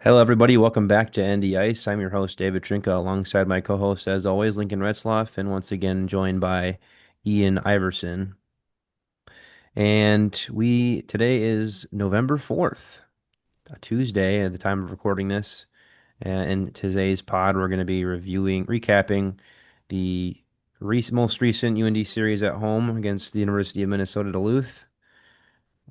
Hello, everybody. Welcome back to Andy Ice. I'm your host, David Trinka, alongside my co-host, as always, Lincoln Retzloff, and once again joined by Ian Iverson. And today is November 4th, a Tuesday at the time of recording this. In today's pod, we're going to be recapping the most recent UND series at home against the University of Minnesota-Duluth.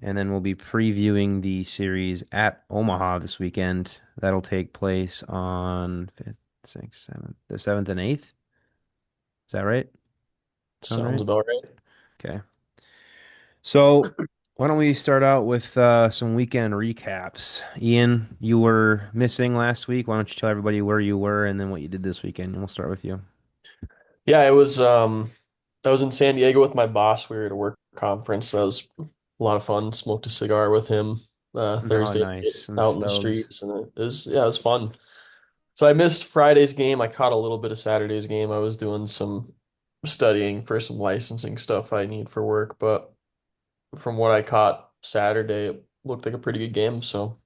And then we'll be previewing the series at Omaha this weekend. That'll take place on 5th, 6th, 7th, the 7th and 8th. Is that right? Sound Sounds right? about right. Okay. So why don't we start out with some weekend recaps? Ian, you were missing last week. Why don't you tell everybody where you were and then what you did this weekend? And we'll start with you. Yeah, it was I was in San Diego with my boss. We were at a work conference. That was a lot of fun. Smoked a cigar with him Oh, Thursday nice. Some out in the stoves. streets, and it was fun. So I missed Friday's game. I caught a little bit of Saturday's game. I was doing some studying for some licensing stuff I need for work, but from what I caught Saturday, it looked like a pretty good game. So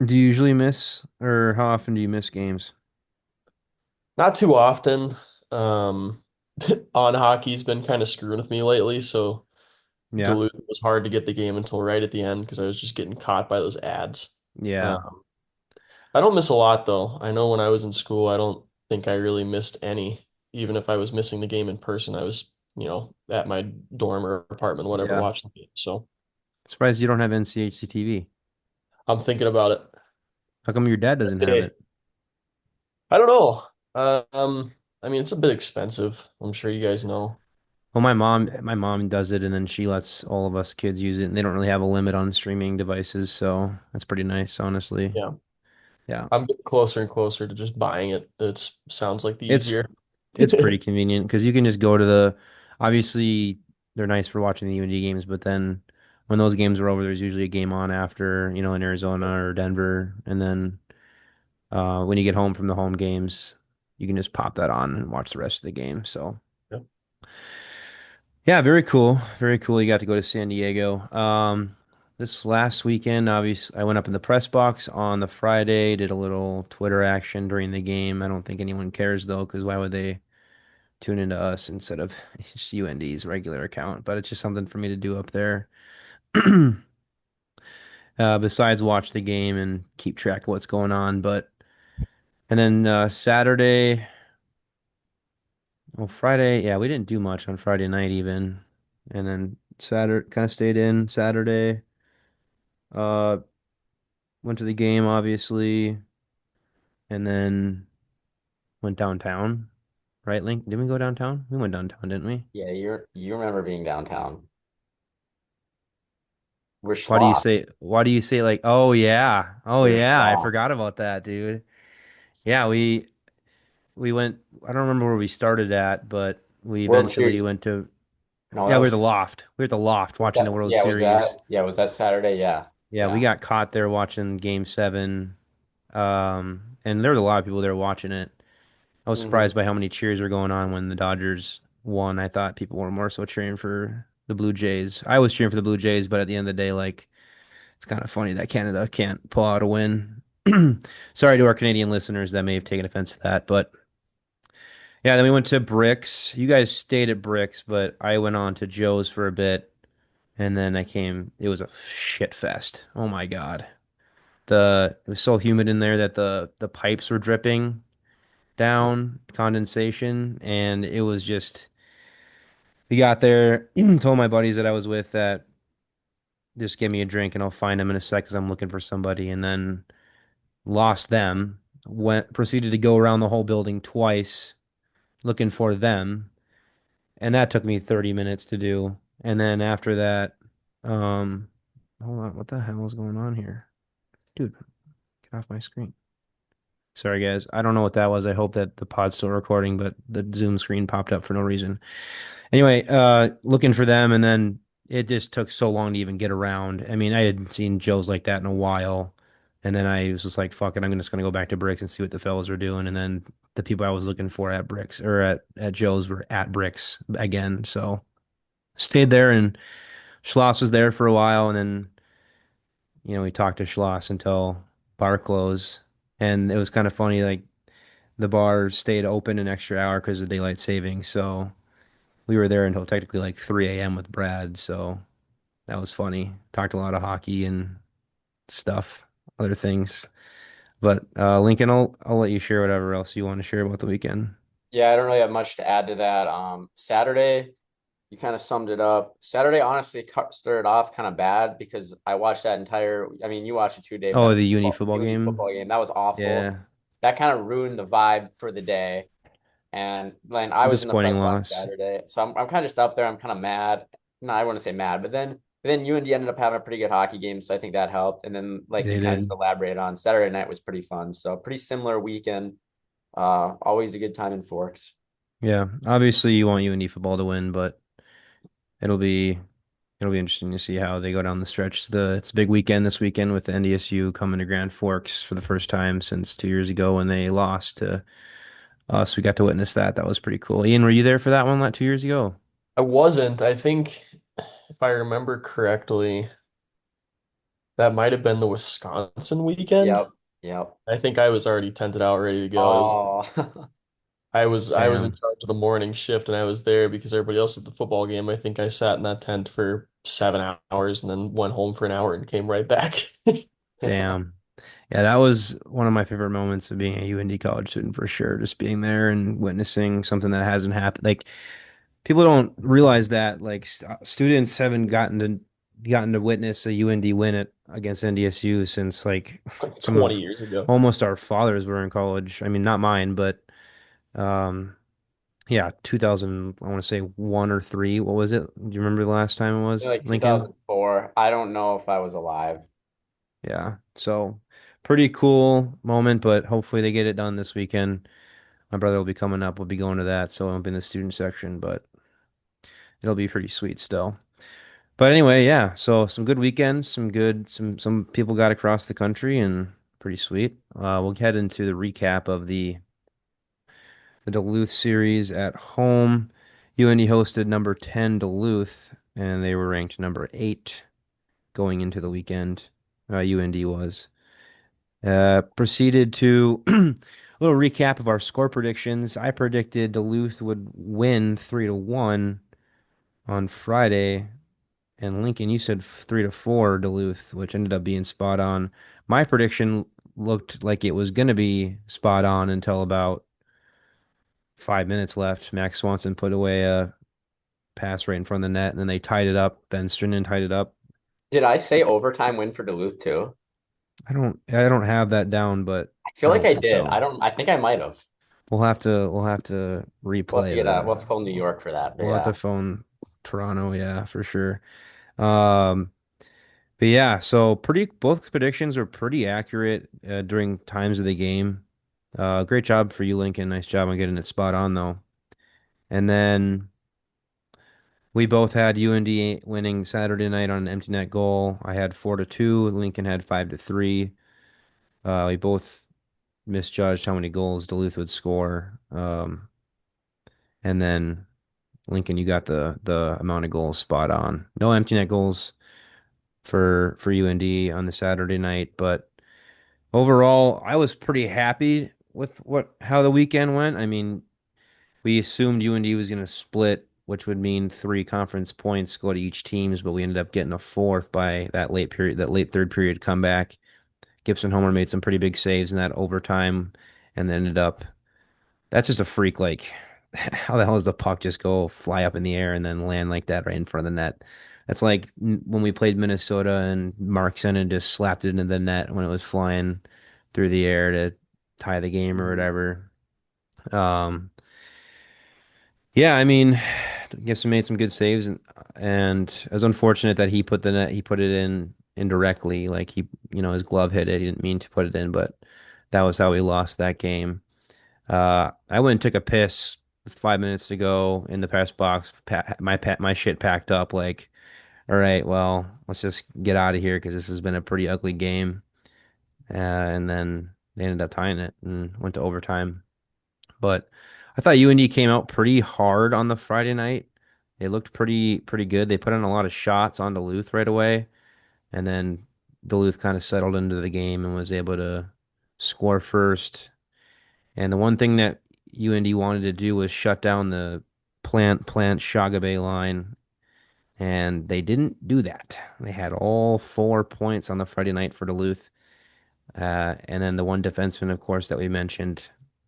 Do you usually miss, or how often do you miss games? not too often. Um, on hockey's been kind of screwing with me lately, so Yeah. Duluth was hard to get the game until right at the end because I was just getting caught by those ads. Yeah. I don't miss a lot though. I know when I was in school, I don't think I really missed any. Even if I was missing the game in person, I was, at my dorm or apartment, whatever, Yeah. watching the game. So Surprised you don't have NCHC TV. I'm thinking about it. How come your dad doesn't have Hey, it? I don't know. I mean, it's a bit expensive. I'm sure you guys know. Well, my mom does it, and then she lets all of us kids use it, and they don't really have a limit on streaming devices, so that's pretty nice, honestly. Yeah, Yeah, I'm getting closer and closer to just buying it. It sounds like the it's easier. it's pretty convenient because you can just go to obviously they're nice for watching the UND games, but then when those games are over, there's usually a game on after, in Arizona or Denver, and then when you get home from the home games, you can just pop that on and watch the rest of the game. So. Yep. Yeah, very cool. Very cool. You got to go to San Diego. This last weekend, obviously, I went up in the press box on the Friday, did a little Twitter action during the game. I don't think anyone cares though, because why would they tune into us instead of just UND's regular account? But it's just something for me to do up there. Besides watch the game and keep track of what's going on. And then Saturday, well, Friday, yeah, we didn't do much on Friday night even. And then Saturday, kind of stayed in Saturday. Uh, Went to the game, obviously, and then went downtown. Right, Link? Didn't we go downtown? We went downtown, didn't we? Yeah, you remember being downtown. We're Why do you schloss. say? Why do you say like? Oh yeah, oh We're yeah. I schloss. forgot about that, dude. Yeah, we went. I don't remember where we started at, but we World eventually Series. went to. No, Yeah, that we were was at the loft. We were at the loft was watching that. the World Yeah, was Series. that? Yeah, was that Saturday? Yeah, Yeah, we yeah. got caught there watching Game 7. And there was a lot of people there watching it. I was hmm surprised by how many cheers were going on when the Dodgers won. I thought people were more so cheering for the Blue Jays. I was cheering for the Blue Jays, but at the end of the day, like it's kind of funny that Canada can't pull out a win. Sorry to our Canadian listeners that may have taken offense to that, but yeah, then we went to Bricks. You guys stayed at Bricks, but I went on to Joe's for a bit, and then I came. It was a shit fest. Oh my God. It was so humid in there that the pipes were dripping down, condensation, and it was just we got there, told my buddies that I was with that just give me a drink and I'll find them in a sec because I'm looking for somebody, and then lost them. Proceeded to go around the whole building twice looking for them, and that took me 30 minutes to do. And then after that, um, hold on, what the hell is going on here? Dude, get off my screen. Sorry, guys. I don't know what that was. I hope that the pod's still recording, but the Zoom screen popped up for no reason. Anyway, looking for them, and then it just took so long to even get around. I mean, I hadn't seen Joe's like that in a while, and then I was just like, "Fuck it, I'm just gonna go back to Bricks and see what the fellas were doing." And then the people I was looking for at Bricks or at Joe's were at Bricks again, so stayed there, and Schloss was there for a while, and then we talked to Schloss until bar close. And it was kind of funny, like the bar stayed open an extra hour because of daylight savings. So we were there until technically like 3 a.m. with Brad. So that was funny. Talked a lot of hockey and stuff, other things. But Lincoln, I'll let you share whatever else you want to share about the weekend. Yeah, I don't really have much to add to that. Saturday, you kind of summed it up. Saturday, honestly, started off kind of bad because I watched that entire. I mean, you watched it too, Dave. Oh, That the uni football, football uni game. football game that was awful. Yeah, That kind of ruined the vibe for the day. And then I was in the disappointing press box loss. Saturday, so I'm kind of just up there. I'm kind of mad. No, I wouldn't say mad, but then UND ended up having a pretty good hockey game, so I think that helped. And then, like They you kind of just did. elaborated on, Saturday night was pretty fun. So pretty similar weekend. Always a good time in Forks. Yeah, obviously you want UND football to win, but it'll be it'll be interesting to see how they go down the stretch. It's a big weekend this weekend with the NDSU coming to Grand Forks for the first time since 2 years ago when they lost to us. We got to witness that. That was pretty cool. Ian, were you there for that one 2 years ago? I wasn't. I think if I remember correctly, that might have been the Wisconsin weekend. Yep. Yep. I think I was already tented out, ready to go. It was Oh, I was in Damn, charge of the morning shift and I was there because everybody else at the football game. I think I sat in that tent for 7 hours and then went home for an hour and came right back. damn. Yeah, that was one of my favorite moments of being a UND college student for sure. Just being there and witnessing something that hasn't happened. Like people don't realize that like students haven't gotten to witness a UND win it against NDSU since like Like some 20 of years ago. almost our fathers were in college. I mean, not mine, but um yeah, 2000, I want to say one or three. What was it? Do you remember the last time it was, like Lincoln? 2004. I don't know if I was alive. Yeah. So pretty cool moment, but hopefully they get it done this weekend. My brother will be coming up. We'll be going to that, so I won't be in the student section, but it'll be pretty sweet still. But anyway, yeah. So some good weekends, some people got across the country and pretty sweet. We'll head into the recap of the Duluth series at home. UND hosted number 10 Duluth, and they were ranked number 8 going into the weekend. UND was. Proceeded to a little recap of our score predictions. I predicted Duluth would win 3-1 on Friday, and Lincoln, you said 3-4 Duluth, which ended up being spot on. My prediction looked like it was going to be spot on until about 5 minutes left. Max Swanson put away a pass right in front of the net, and then they tied it up. Ben Strinden tied it up. Did I say overtime win for Duluth too? I don't have that down, but I feel I like don't I think did. so. I think I might have. We'll have to replay We'll the have to call New York for that. But we'll have yeah. to phone Toronto, yeah, for sure. Um, but yeah, so pretty both predictions were pretty accurate during times of the game. Great job for you, Lincoln. Nice job on getting it spot on though. And then we both had UND winning Saturday night on an empty net goal. I had 4-2. Lincoln had 5-3. We both misjudged how many goals Duluth would score. And then Lincoln, you got the amount of goals spot on. No empty net goals for UND on the Saturday night, but overall, I was pretty happy with what how the weekend went. I mean, we assumed UND was going to split, which would mean 3 conference points go to each teams, but we ended up getting a fourth by that late period, that late third period comeback. Gibson Homer made some pretty big saves in that overtime, and then ended up. That's just a freak. Like, how the hell does the puck just go fly up in the air and then land like that right in front of the net? That's like when we played Minnesota and Mark Senna just slapped it into the net when it was flying through the air to tie the game or whatever. Um, yeah, I mean, Gibson made some good saves, and it was unfortunate that he put it in indirectly, like his glove hit it. He didn't mean to put it in, but that was how we lost that game. I went and took a piss with 5 minutes to go in the press box. My shit packed up. Like, all right, well, let's just get out of here because this has been a pretty ugly game. And then they ended up tying it and went to overtime. But I thought UND came out pretty hard on the Friday night. They looked pretty good. They put in a lot of shots on Duluth right away, and then Duluth kind of settled into the game and was able to score first. And the one thing that UND wanted to do was shut down the plant Shagabe line, and they didn't do that. They had all 4 points on the Friday night for Duluth. And then the one defenseman, of course, that we mentioned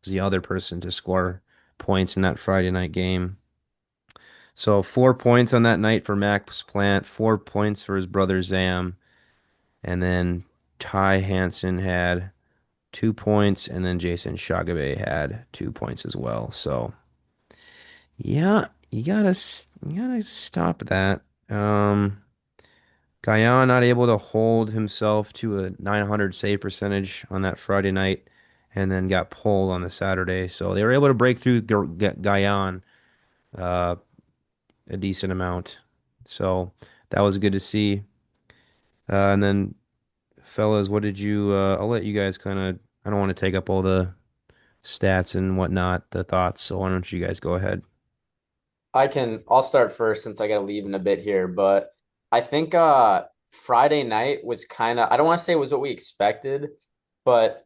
was the other person to score points in that Friday night game. So 4 points on that night for Max Plant, 4 points for his brother Zam, and then Ty Hansen had 2 points, and then Jason Shagabe had 2 points as well. So yeah, you gotta stop that. Guyan not able to hold himself to a 900 save percentage on that Friday night, and then got pulled on the Saturday. So they were able to break through Guyan uh, a decent amount. So that was good to see. And then, fellas, what did you? I'll let you guys kind of. I don't want to take up all the stats and whatnot, the thoughts. So why don't you guys go ahead? I'll start first since I gotta leave in a bit here, but I think Friday night was kind of, I don't want to say it was what we expected, but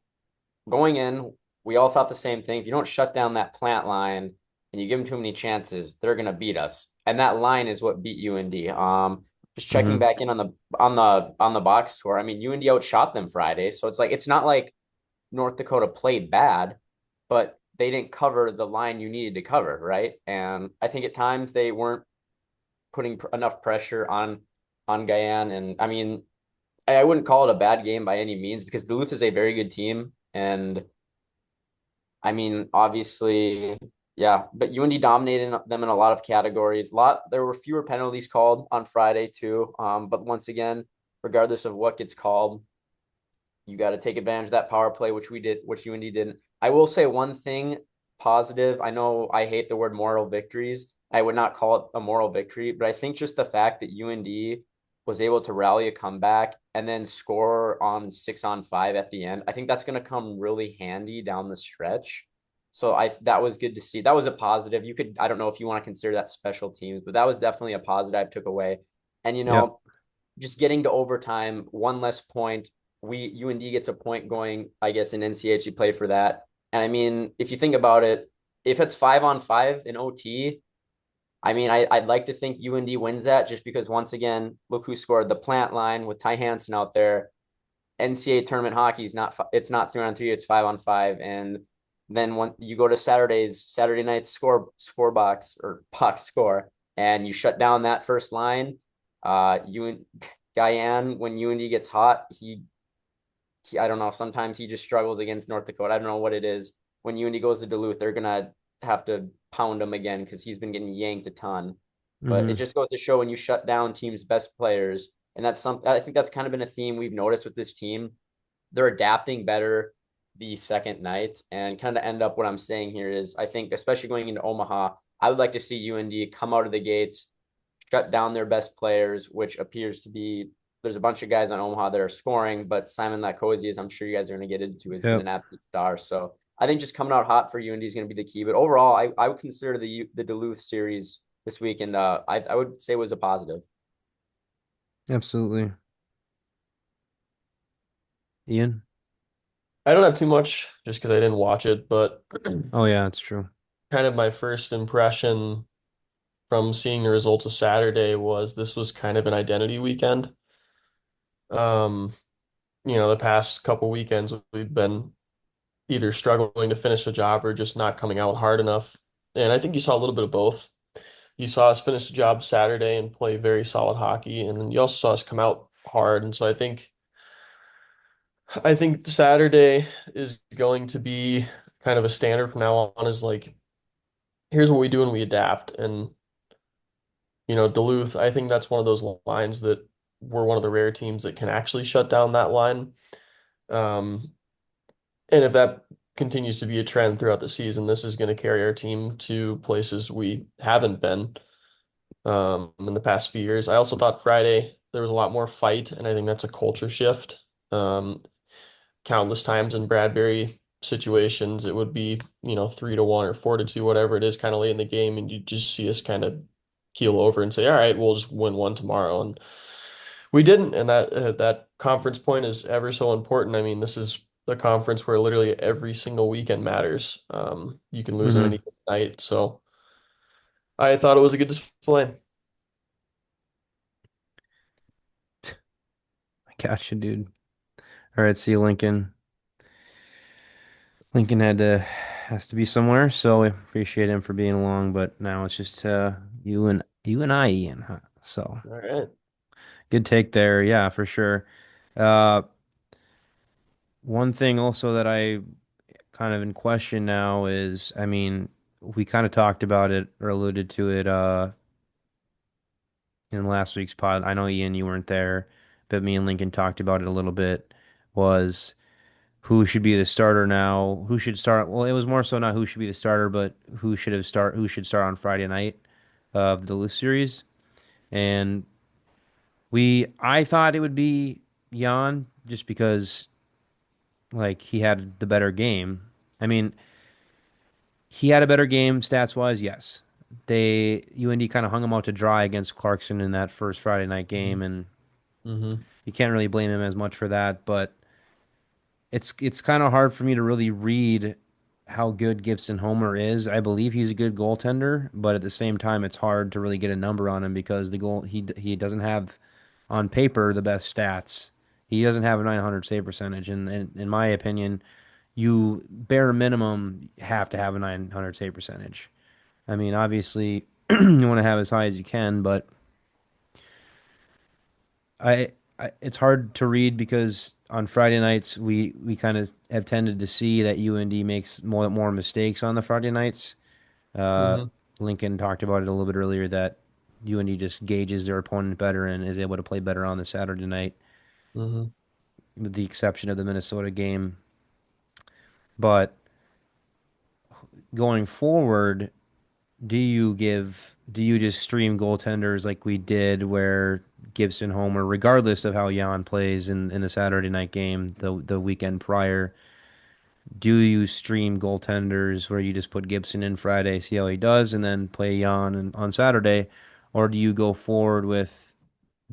going in, we all thought the same thing. If you don't shut down that plant line and you give them too many chances, they're gonna beat us. And that line is what beat UND. Just checking Hmm. back in on the box score. I mean, UND outshot them Friday, so it's not like North Dakota played bad, but they didn't cover the line you needed to cover, right? And I think at times they weren't putting enough pressure on Guyan. And I mean, I wouldn't call it a bad game by any means because Duluth is a very good team, and I mean, obviously, yeah, but UND dominated them in a lot of categories. There were fewer penalties called on Friday too. But once again, regardless of what gets called, you got to take advantage of that power play, which we did, which UND didn't. I will say one thing positive. I know I hate the word moral victories. I would not call it a moral victory, but I think just the fact that UND was able to rally a comeback and then score on 6-on-5 at the end, I think that's going to come really handy down the stretch. So that was good to see. That was a positive. I don't know if you want to consider that special teams, but that was definitely a positive I took away. And Yep. just getting to overtime, one less point. UND gets a point going, I guess, in NCHC play for that. And I mean, if you think about it, if it's 5-on-5 in OT, I mean, I'd like to think UND wins that just because once again, look who scored the plant line with Ty Hansen out there. NCAA tournament hockey is not it's not 3-on-3, it's 5-on-5. And then when you go to Saturday night score box or box score, and you shut down that first line, you Guyan, when UND gets hot, I don't know, sometimes he just struggles against North Dakota. I don't know what it is. When UND goes to Duluth, they're gonna have to pound him again because he's been getting yanked a ton. But it Hmm. just goes to show when you shut down teams' best players, and I think that's kind of been a theme we've noticed with this team. They're adapting better the second night, and kind of end up what I'm saying here is I think especially going into Omaha, I would like to see UND come out of the gates, shut down their best players, which appears to be there's a bunch of guys on Omaha that are scoring, but Simon Lacozy, as I'm sure you guys are going to get into, has been Yep. an absolute star. So I think just coming out hot for UND is going to be the key. But overall, I would consider the Duluth series this week, and I would say was a positive. Absolutely. Ian? I don't have too much just because I didn't watch it, but Oh yeah, it's true. kind of my first impression from seeing the results of Saturday was this was kind of an identity weekend. Um, the past couple weekends we've been either struggling to finish the job or just not coming out hard enough. And I think you saw a little bit of both. You saw us finish the job Saturday and play very solid hockey, and then you also saw us come out hard. And so I think Saturday is going to be kind of a standard from now on is like here's what we do and we adapt. And Duluth, I think that's one of those lines that we're one of the rare teams that can actually shut down that line. Um, and if that continues to be a trend throughout the season, this is going to carry our team to places we haven't been in the past few years. I also thought Friday there was a lot more fight, and I think that's a culture shift. Um, Countless times in Bradbury situations, it would be, 3-1 or 4-2, whatever it is, kind of late in the game, and you just see us kind of keel over and say, all right, we'll just win one tomorrow. And we didn't, and that conference point is ever so important. I mean, this is the conference where literally every single weekend matters. You can lose on Hmm. any night. So I thought it was a good display. I gotcha, dude. All right, see you, Lincoln. Lincoln has to be somewhere, so I appreciate him for being along. But now it's just you and I, Ian. Huh? So All right. good take there, yeah, for sure. Uh, one thing also that I kind of in question now is, I mean, we kind of talked about it or alluded to it in last week's pod. I know Ian, you weren't there, but me and Lincoln talked about it a little bit. Was who should be the starter now? Who should start? Well, it was more so not who should be the starter, but who should start on Friday night of the Duluth series. And I thought it would be Jan just because like he had the better game. I mean, he had a better game stats wise, yes. UND kind of hung him out to dry against Clarkson in that first Friday night game, and Mm-hmm. you can't really blame him as much for that. But it's kind of hard for me to really read how good Gibson Homer is. I believe he's a good goaltender, but at the same time, it's hard to really get a number on him because he doesn't have on paper the best stats. He doesn't have a 900 save percentage, and in my opinion, you bare minimum have to have a 900 save percentage. I mean, obviously, you want to have as high as you can, but it's hard to read because on Friday nights we kind of have tended to see that UND makes more mistakes on the Friday nights. Uh, Mm-hmm. Lincoln talked about it a little bit earlier that UND just gauges their opponent better and is able to play better on the Saturday night, Mm-hmm. with the exception of the Minnesota game. But going forward, do you just stream goaltenders like we did where Gibson Homer, regardless of how Jan plays in the Saturday night game, the weekend prior, do you stream goaltenders where you just put Gibson in Friday, see how he does, and then play Jan on Saturday? Or do you go forward with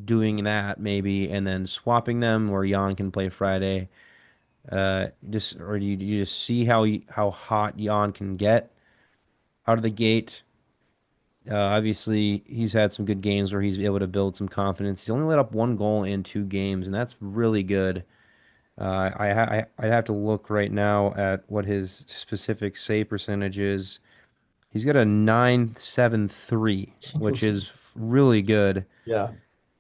doing that maybe and then swapping them where Jan can play Friday? Just or do you just see how hot Jan can get out of the gate? Obviously, he's had some good games where he's able to build some confidence. He's only let up one goal in 2 games, and that's really good. I'd have to look right now at what his specific save percentage is. He's got a 973, which is really good. Yeah.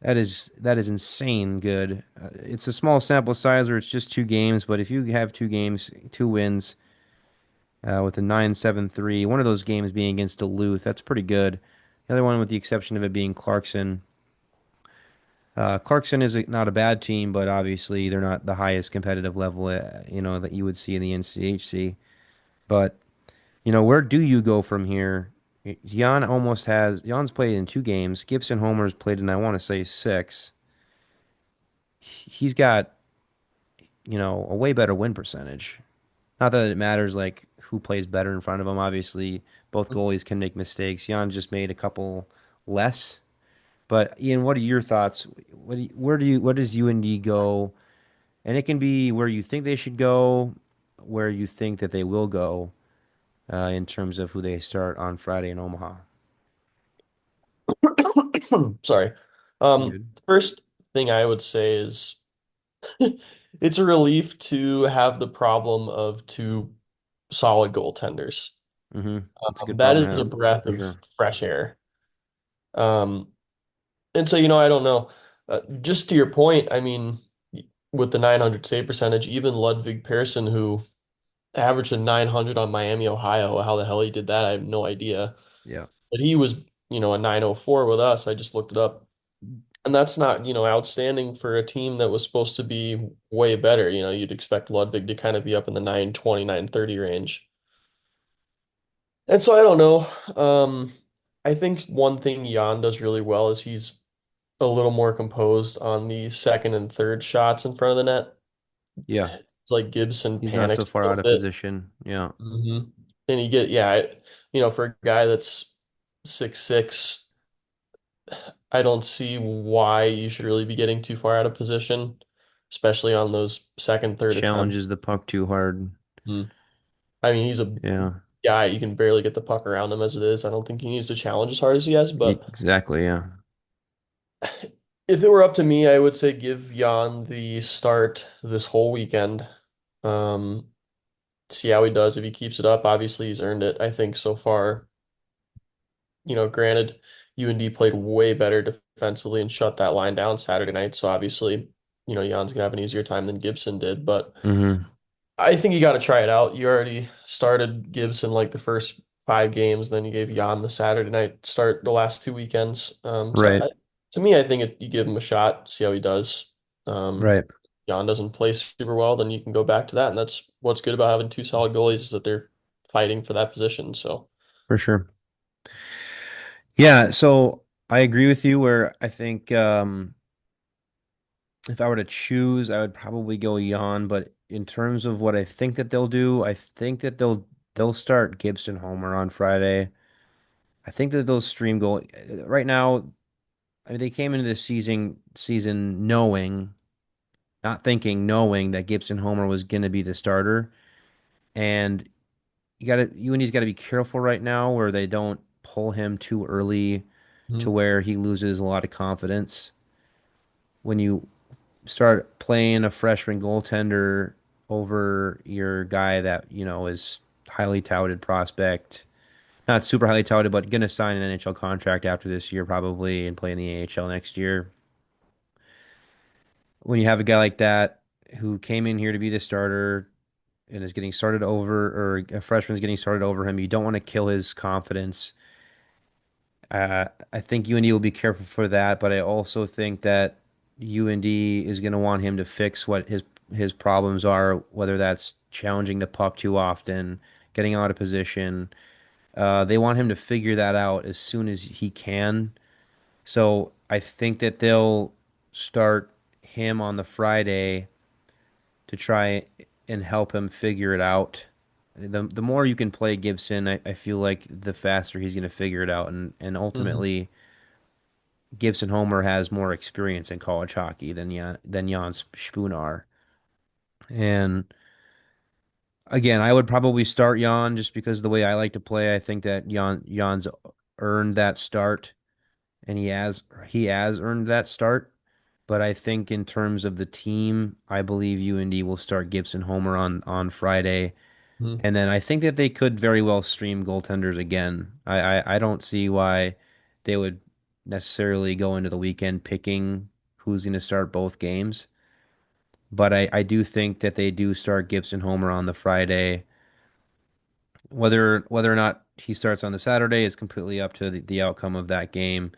That is insane good. It's a small sample size, or it's just 2 games, but if you have 2 games, 2 wins with a 973, one of those games being against Duluth, that's pretty good. The other one, with the exception of it being Clarkson. Clarkson is not a bad team, but obviously they're not the highest competitive level, that you would see in the NCHC. But where do you go from here? Jan's played in 2 games. Gibson Homer's played in, I want to say, six. He's got a way better win percentage. Not that it matters like who plays better in front of him. Obviously, both goalies can make mistakes. Jan just made a couple less. But Ian, what are your thoughts? Where does UND go? And it can be where you think they should go, where you think that they will go, in terms of who they start on Friday in Omaha. Sorry. You good? The first thing I would say is it's a relief to have the problem of two solid goaltenders. Mm-hmm. It's a good That problem to is a have, breath for of sure. fresh air. Um, and so, I don't know. Just to your point, I mean, with the 900 save percentage, even Ludwig Persson, who averaged a 900 on Miami, Ohio, how the hell he did that, I have no idea. Yeah. But he was, a 904 with us. I just looked it up. And that's not, outstanding for a team that was supposed to be way better. You'd expect Ludwig to kind of be up in the 920, 930 range. And so I don't know. I think one thing Jan does really well is he's a little more composed on the second and third shots in front of the net. Yeah. It's like Gibson He's not so panicked far a out little of bit. position. Yeah. hmm And you get, yeah, for a guy that's 6'6", I don't see why you should really be getting too far out of position. especially on those second, third attempts. Challenges the puck too hard. Hmm. I mean, he's a Yeah, guy, you can barely get the puck around him as it is. I don't think he needs to challenge as hard as he has, but exactly. Yeah. if it were up to me, I would say give Jan the start this whole weekend. Um, See how he does. If he keeps it up, obviously he's earned it. I think so far, granted, UND played way better defensively and shut that line down Saturday night. So obviously, Jan's gonna have an easier time than Gibson did. But Hmm. I think you got to try it out. You already started Gibson like the first 5 games, then you gave Jan the Saturday night start the last 2 weekends. Right. To me, I think you give him a shot, see how he does. Um, Right. Jan doesn't play super well, then you can go back to that, and that's what's good about having two solid goalies is that they're fighting for that position. So, For sure. Yeah. So I agree with you where I think if I were to choose, I would probably go Jan. But in terms of what I think that they'll do, I think that they'll start Gibson Homer on Friday. I think that they'll stream goal right now. I mean, they came into this season knowing, not thinking, knowing that Gibson Homer was going to be the starter, and UND's got to be careful right now where they don't pull him too early to mhm, where he loses a lot of confidence. When you start playing a freshman goaltender over your guy that, is highly touted prospect, not super highly touted, but gonna sign an NHL contract after this year probably and play in the AHL next year. When you have a guy like that who came in here to be the starter and is getting started over, or a freshman's getting started over him, you don't want to kill his confidence. I think UND will be careful for that, but I also think that UND is going to want him to fix what his problems are, whether that's challenging the puck too often, getting out of position. They want him to figure that out as soon as he can. So I think that they'll start him on the Friday to try and help him figure it out. The more you can play Gibson, I feel like the faster he's going to figure it out, and mhm, ultimately Gibson Homer has more experience in college hockey than Jan Spoonar. And again, I would probably start Jan just because of the way I like to play. I think that Jan's earned that start, and he has earned that start. But I think in terms of the team, I believe UND will start Gibson Homer on Friday. mhm. And then I think that they could very well stream goaltenders again. I don't see why they would necessarily go into the weekend picking who's going to start both games. But I do think that they do start Gibson Homer on the Friday. Whether or not he starts on the Saturday is completely up to the outcome of that game.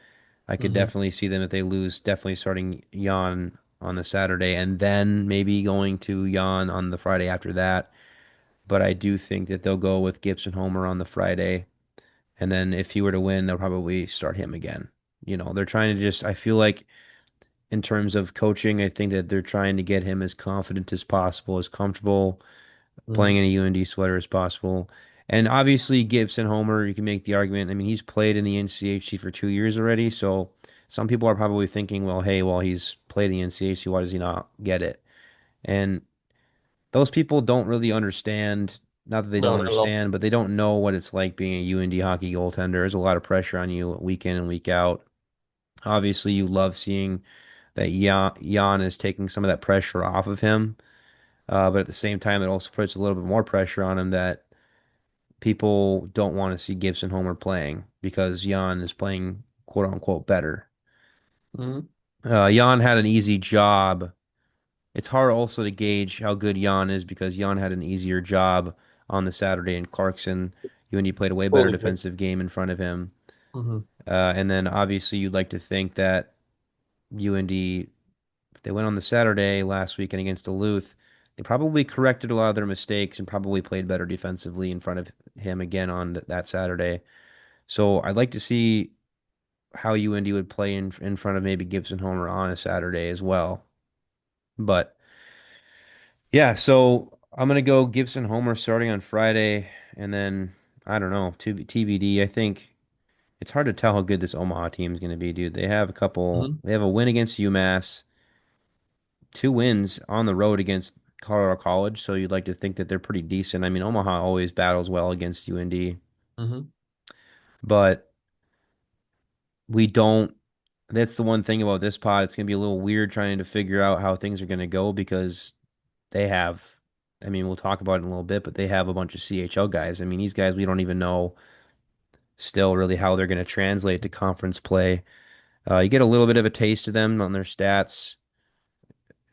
I could Mhm. definitely see them if they lose, definitely starting Jan on the Saturday and then maybe going to Jan on the Friday after that. But I do think that they'll go with Gibson Homer on the Friday. And then if he were to win, they'll probably start him again. They're trying to I feel like in terms of coaching, I think that they're trying to get him as confident as possible, as comfortable playing Mhm. in a UND sweater as possible. And obviously, Gibson Homer, you can make the argument. I mean, he's played in the NCHC for 2 years already. So some people are probably thinking, well, hey, well, he's played in the NCHC. Why does he not get it? And those people don't really understand. Not that they don't No, not at all. understand, but they don't know what it's like being a UND hockey goaltender. There's a lot of pressure on you week in and week out. Obviously, you love seeing that Jan is taking some of that pressure off of him. But at the same time, it also puts a little bit more pressure on him that people don't want to see Gibson Homer playing because Jan is playing quote unquote better. Mhm. Jan had an easy job. It's hard also to gauge how good Jan is because Jan had an easier job on the Saturday in Clarkson. UND played a way better Totally agree. defensive game in front of him. Mhm. And then obviously you'd like to think that UND, if they went on the Saturday last weekend against Duluth, they probably corrected a lot of their mistakes and probably played better defensively in front of him again on that Saturday. So I'd like to see how UND would play in front of maybe Gibson Homer on a Saturday as well. But yeah, so I'm gonna go Gibson Homer starting on Friday, and then I don't know, TBD. I think it's hard to tell how good this Omaha team is gonna be, dude. They have Mhm. a win against UMass. two wins on the road against Colorado College, so you'd like to think that they're pretty decent. I mean, Omaha always battles well against UND, Hmm. but we don't. That's the one thing about this pod. It's going to be a little weird trying to figure out how things are going to go because they have, I mean, we'll talk about it in a little bit, but they have a bunch of CHL guys. I mean, these guys, we don't even know still really how they're going to translate to conference play. You get a little bit of a taste of them on their stats.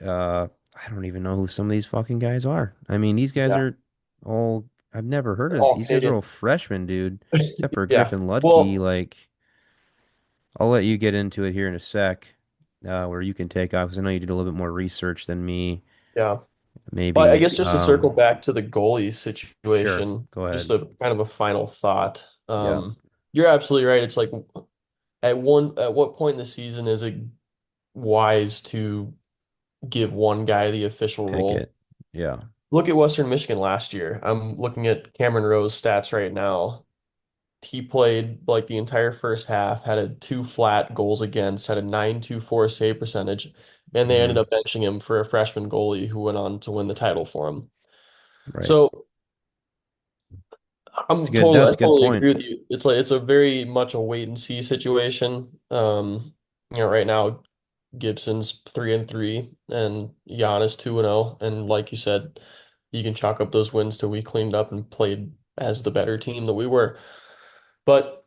I don't even know who some of these fucking guys are. I mean, these guys Yeah, are all, I've never heard they're of, all these guys are all Canadian. freshmen, dude, except for Yeah. Griffin Ludke. Well, Like, I'll let you get into it here in a sec, where you can take off because I know you did a little bit more research than me, yeah. But I maybe. guess just to circle back to the goalie Sure, situation, go just ahead. a kind of a final thought. Yeah, You're absolutely right. It's like at what point in the season is it wise to give one guy the official pick role? it. Yeah. Look at Western Michigan last year. I'm looking at Cameron Rowe's stats right now. He played like the entire first half, had a two flat goals against, had a 9.24 save percentage, and they ended Hmm. up benching him for a freshman goalie who went on to win the title for him. Right. So It's a good, I that's a good totally point. agree with you. It's like it's a very much a wait and see situation. Right now Gibson's 3-3 and Giannis 2-0. And like you said, you can chalk up those wins till we cleaned up and played as the better team that we were. But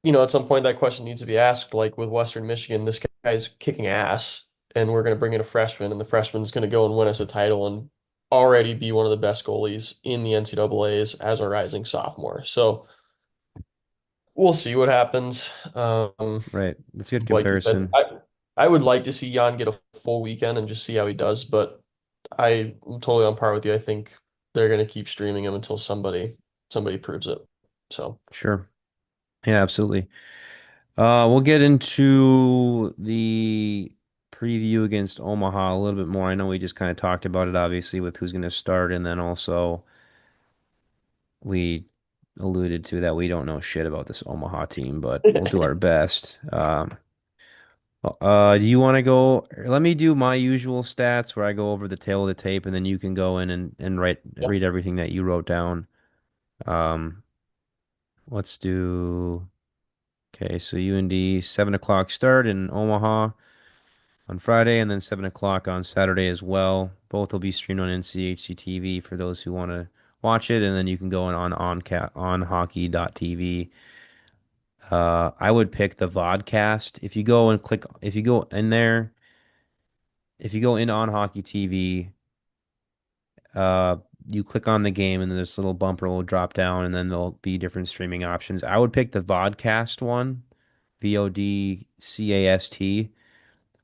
at some point that question needs to be asked. Like with Western Michigan, this guy's kicking ass, and we're going to bring in a freshman, and the freshman's going to go and win us a title and already be one of the best goalies in the NCAAs as a rising sophomore. So we'll see what happens. Right. That's a good Like you said, comparison. I would like to see Jan get a full weekend and just see how he does, but I'm totally on par with you. I think they're going to keep streaming him until somebody proves it. So. Sure. Yeah, absolutely. We'll get into the preview against Omaha a little bit more. I know we just kind of talked about it, obviously, with who's going to start, and then also we alluded to that we don't know shit about this Omaha team, but we'll do our best. Do you want to go? Let me do my usual stats where I go over the tail of the tape, and then you can go in and Yeah. read everything that you wrote down. Um, let's do. Okay, so UND 7 o'clock start in Omaha on Friday, and then 7 o'clock on Saturday as well. Both will be streamed on NCHC TV for those who want to watch it, and then you can go on hockey.tv. I would pick the vodcast. If you go in there, if you go into on hockey TV, uh, you click on the game, and then this little bumper will drop down, and then there'll be different streaming options. I would pick the vodcast one, VODCAST.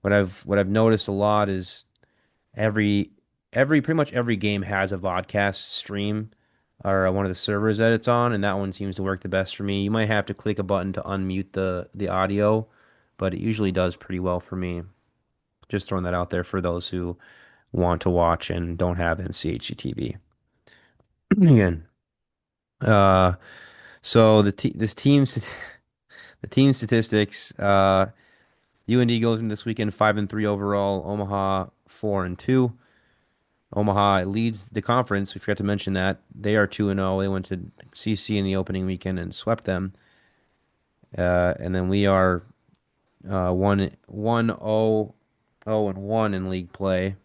What I've noticed a lot is every pretty much every game has a vodcast stream or one of the servers that it's on, and that one seems to work the best for me. You might have to click a button to unmute the audio, but it usually does pretty well for me. Just throwing that out there for those who want to watch and don't have NCHGTV. Again, uh, so this team's the team statistics. UND goes into this weekend 5-3 overall. Omaha 4-2. Omaha leads the conference. We forgot to mention that they are 2-0. They went to CC in the opening weekend and swept them. And then we are 1-0 in league play.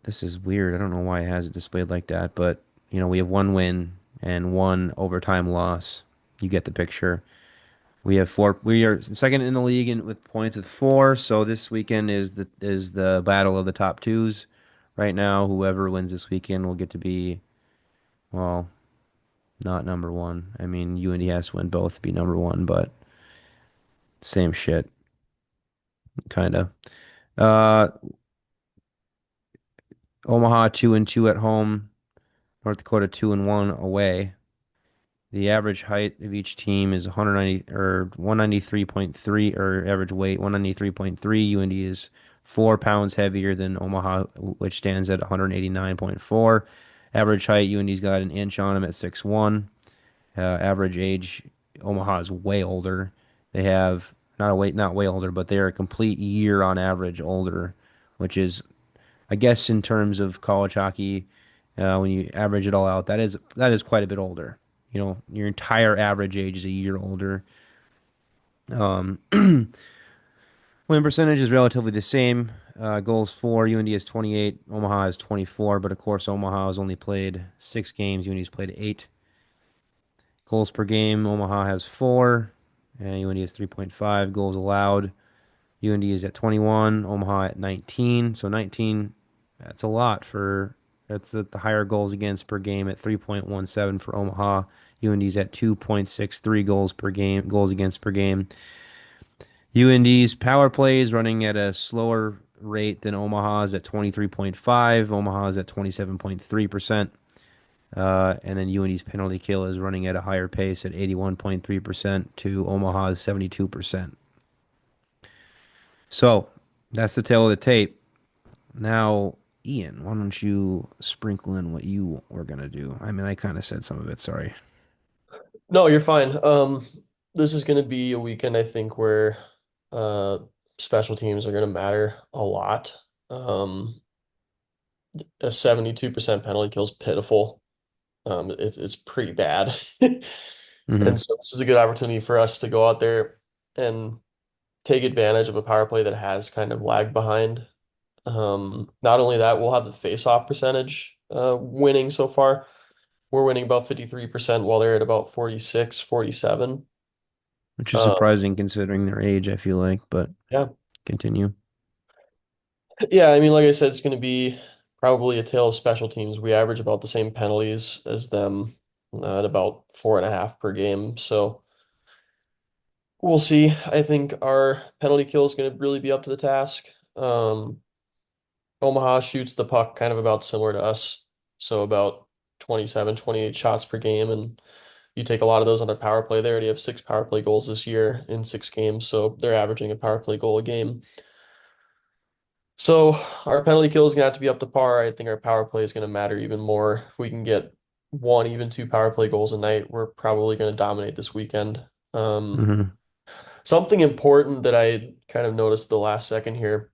This is weird. I don't know why it has it displayed like that, but we have one win and one overtime loss. You get the picture. We have four. We are second in the league with points with four. So this weekend is the battle of the top twos. Right now, whoever wins this weekend will get to be, well, not number one. I mean, UND has to win both to be number one, but same shit, kind of. Uh, Omaha 2-2 at home. North Dakota 2-1 away. The average height of each team is 190 or 193.3, or average weight 193.3. UND is 4 pounds heavier than Omaha, which stands at 189.4. Average height, UND's got an inch on them at 6'1". Average age, Omaha is way older. They have not way older, but they are a complete year on average older, which is, I guess, in terms of college hockey, when you average it all out, that is quite a bit older. You know, your entire average age is a year older. Um, win percentage is relatively the same. Goals for UND is 28, Omaha is 24, but of course Omaha has only played 6 games, UND's played 8. Goals per game, Omaha has 4, and UND has 3.5. Goals allowed, UND is at 21, Omaha at 19. So 19, that's a lot for that's the higher goals against per game at 3.17 for Omaha. UND's at 2.63 goals against per game. UND's power play is running at a slower rate than Omaha's at 23.5. Omaha's at 27.3%. And then UND's penalty kill is running at a higher pace at 81.3% to Omaha's 72%. So that's the tail of the tape. Now, Ian, why don't you sprinkle in what you were gonna do? I mean, I kind of said some of it, sorry. No, you're fine. This is going to be a weekend, I think, where uh, special teams are going to matter a lot. A 72% penalty kill is pitiful. It's pretty bad. Hmm. And so this is a good opportunity for us to go out there and take advantage of a power play that has kind of lagged behind. Not only that, we'll have the face-off percentage winning so far. We're winning about 53% while they're at about 46, 47. Which is Um, surprising considering their age, I feel like, but yeah. continue. Yeah, I mean, like I said, it's going to be probably a tale of special teams. We average about the same penalties as them at about 4.5 per game. So we'll see. I think our penalty kill is going to really be up to the task. Um, Omaha shoots the puck kind of about similar to us. So about 27, 28 shots per game. And you take a lot of those on their power play. They already have 6 power play goals this year in 6 games. So they're averaging a power play goal a game. So our penalty kill is gonna have to be up to par. I think our power play is gonna matter even more. If we can get one, even 2 power play goals a night, we're probably gonna dominate this weekend. Um, Hmm. Something important that I kind of noticed the last second here,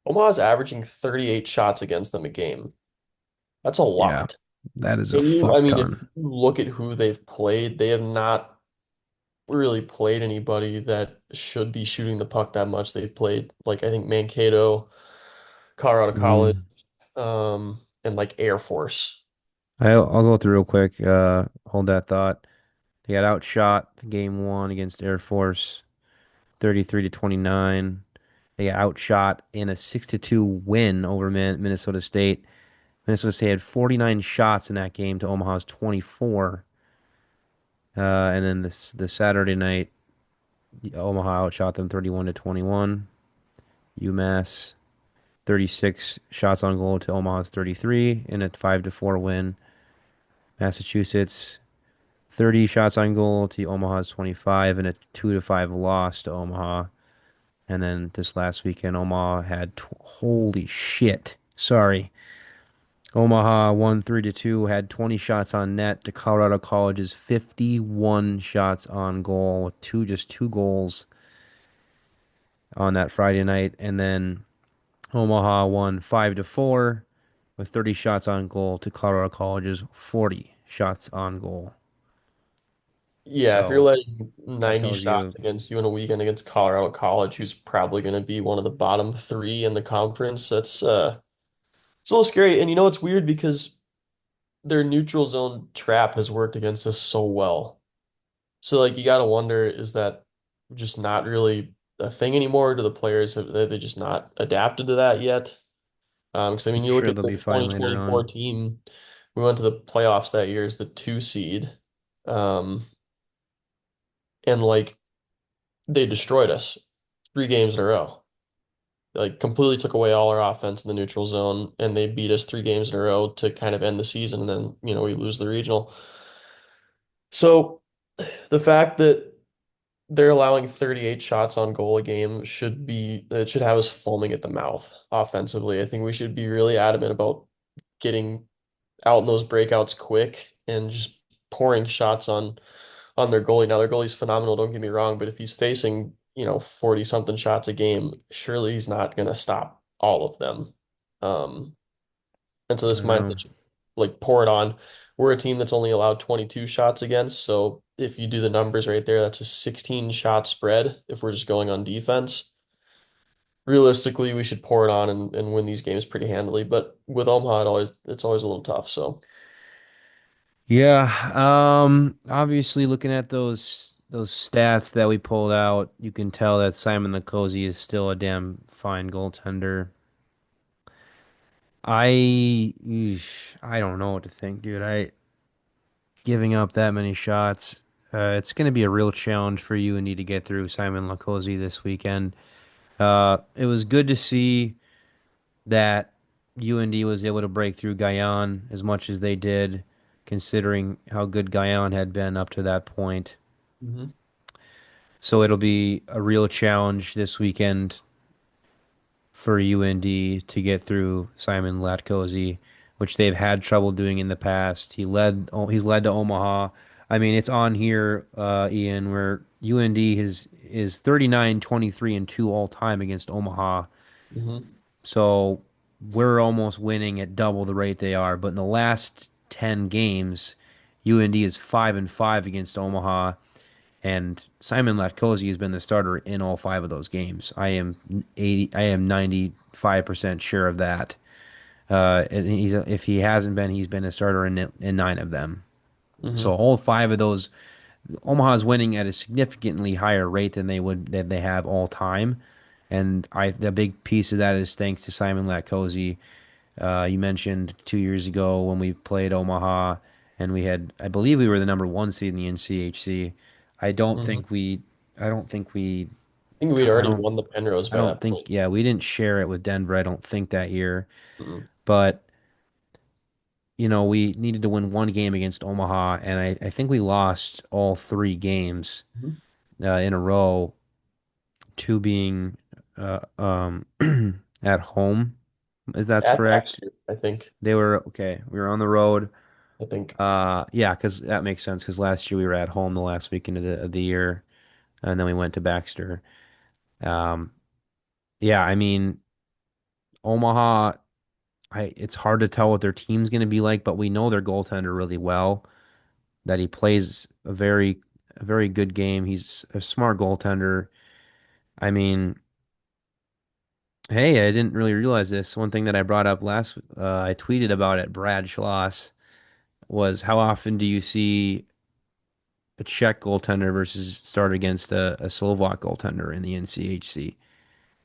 Omaha's averaging 38 shots against them a game. That's a Yeah, lot. that is a And I fuck mean, if ton. you look at who they've played, they have not really played anybody that should be shooting the puck that much. They've played like I think Mankato, Colorado College, Mm. and like Air Force. I'll go through real quick. Hold that thought. They got outshot game one against Air Force, 33 to 29. They got outshot in a 6-2 win over Minnesota State. Minnesota State had 49 shots in that game to Omaha's 24. And then the Saturday night, Omaha outshot them 31 to 21. UMass 36 shots on goal to Omaha's 33 in a 5-4 win. Massachusetts 30 shots on goal to Omaha's 25 in a 2-5 loss to Omaha. And then this last weekend, Omaha had holy shit. Sorry. Omaha won 3-2, had 20 shots on net to Colorado College's 51 shots on goal with just two goals on that Friday night. And then Omaha won 5-4 with 30 shots on goal to Colorado College's 40 shots on goal. Yeah, if you're So letting that 90 tells shots you against you in a weekend against Colorado College, who's probably going to be one of the bottom three in the conference, that's it's a little scary. And you know it's weird because their neutral zone trap has worked against us so well. So like you got to wonder, is that just not really a thing anymore? Do the players have they just not adapted to that yet? Because I mean, I'm you look sure at they'll the be fine later 2024 on. team, we went to the playoffs that year as the 2 seed, um, and like they destroyed us 3 games in a row. Like completely took away all our offense in the neutral zone, and they beat us 3 games in a row to kind of end the season. And then we lose the regional. So the fact that they're allowing 38 shots on goal a game it should have us foaming at the mouth offensively. I think we should be really adamant about getting out in those breakouts quick and just pouring shots on their goalie. Now their goalie's phenomenal, don't get me wrong, but if he's facing 40 something shots a game, surely he's not going to stop all of them. Um, and so this Um, mindset should like pour it on. We're a team that's only allowed 22 shots against. So if you do the numbers right there, that's a 16 shot spread if we're just going on defense. Realistically, we should pour it on and win these games pretty handily. But with Omaha, it's always a little tough. So yeah. Obviously, looking at those stats that we pulled out, you can tell that Simon Nicozzi is still a damn fine goaltender. I don't know what to think, dude. I giving up that many shots. It's going to be a real challenge for you and need to get through Simon Nicozzi this weekend. It was good to see that UND was able to break through Guyan as much as they did, considering how good Guyan had been up to that point. mhm. So it'll be a real challenge this weekend for UND to get through Simon Latkozy, which they've had trouble doing in the past. He's led to Omaha. I mean, it's on here, Ian, where UND is 39-23-2 all time against Omaha. Mhm. So we're almost winning at double the rate they are. But in the last 10 games, UND is 5-5 against Omaha, and Simon Latkozy has been the starter in all five of those games. I am 95% sure of that. And if he hasn't been, he's been a starter in nine of them. So Mhm. all five of those, Omaha's winning at a significantly higher rate than they have all time. And the big piece of that is thanks to Simon Latkozy. You mentioned 2 years ago when we played Omaha, and I believe we were the number one seed in the NCHC. I don't Mhm. think we, I don't think we, I think we'd I already don't, won the Penrose I by don't that think, point. yeah, we didn't share it with Denver. I don't think that year, Mhm. but we needed to win one game against Omaha, and I think we lost all three games Mhm. in a row, two being uh, um, at home, if that's At correct. Baxter, I think. They were okay. We were on the road. I think. Yeah, because that makes sense. Because last year we were at home the last weekend of the year, and then we went to Baxter. Um, yeah, I mean Omaha. It's hard to tell what their team's going to be like, but we know their goaltender really well. That he plays a very good game. He's a smart goaltender. I mean, hey, I didn't really realize this. One thing that I brought up I tweeted about it, Brad Schloss, was how often do you see a Czech goaltender versus start against a Slovak goaltender in the NCHC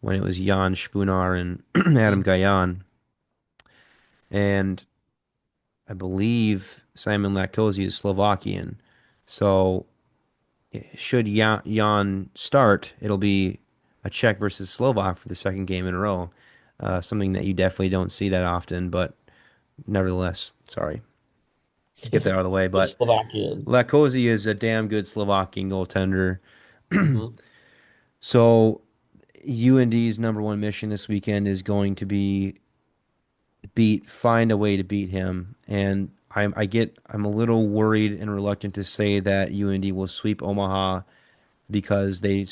when it was Jan Špunar and Adam Mhm. Gajan. And I believe Simon Latkozy is Slovakian. So should Jan start, it'll be a Czech versus Slovak for the second game in a row. Something that you definitely don't see that often, but nevertheless, sorry, get that out of the way. The But Slovakian. Latkozy is a damn good Slovakian goaltender. Hmm. So UND's number one mission this weekend is going to be find a way to beat him. And I'm a little worried and reluctant to say that UND will sweep Omaha because it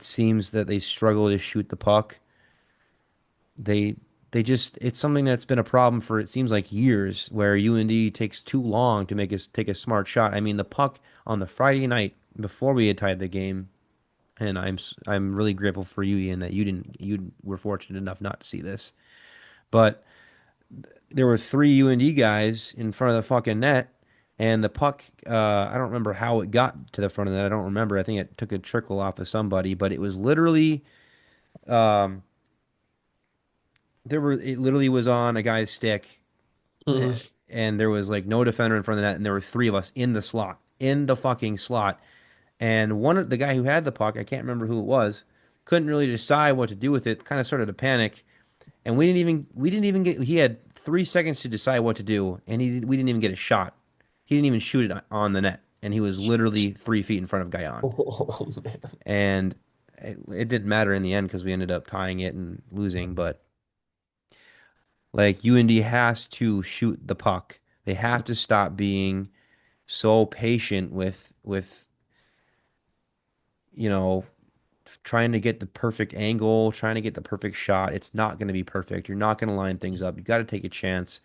seems that they struggle to shoot the puck. They, it's something that's been a problem for, it seems like years, where UND takes too long to take a smart shot. I mean, the puck on the Friday night before we had tied the game. And I'm really grateful for you, Ian, that you were fortunate enough not to see this. But there were three UND guys in front of the fucking net, and the puck. I don't remember how it got to the front of the net. I don't remember. I think it took a trickle off of somebody, but it was literally um, it literally was on a guy's stick, Hmm. and there was like no defender in front of the net, and there were three of us in the fucking slot. And one of the guy who had the puck, I can't remember who it was, couldn't really decide what to do with it. Kind of started to panic, and we didn't even get. He had 3 seconds to decide what to do, and we didn't even get a shot. He didn't even shoot it on the net, and he was literally 3 feet in front of Guyon. Oh, man. And it didn't matter in the end because we ended up tying it and losing. But like UND has to shoot the puck. They have to stop being so patient with you know, trying to get the perfect angle, trying to get the perfect shot. It's not going to be perfect. You're not going to line things up. You got to take a chance.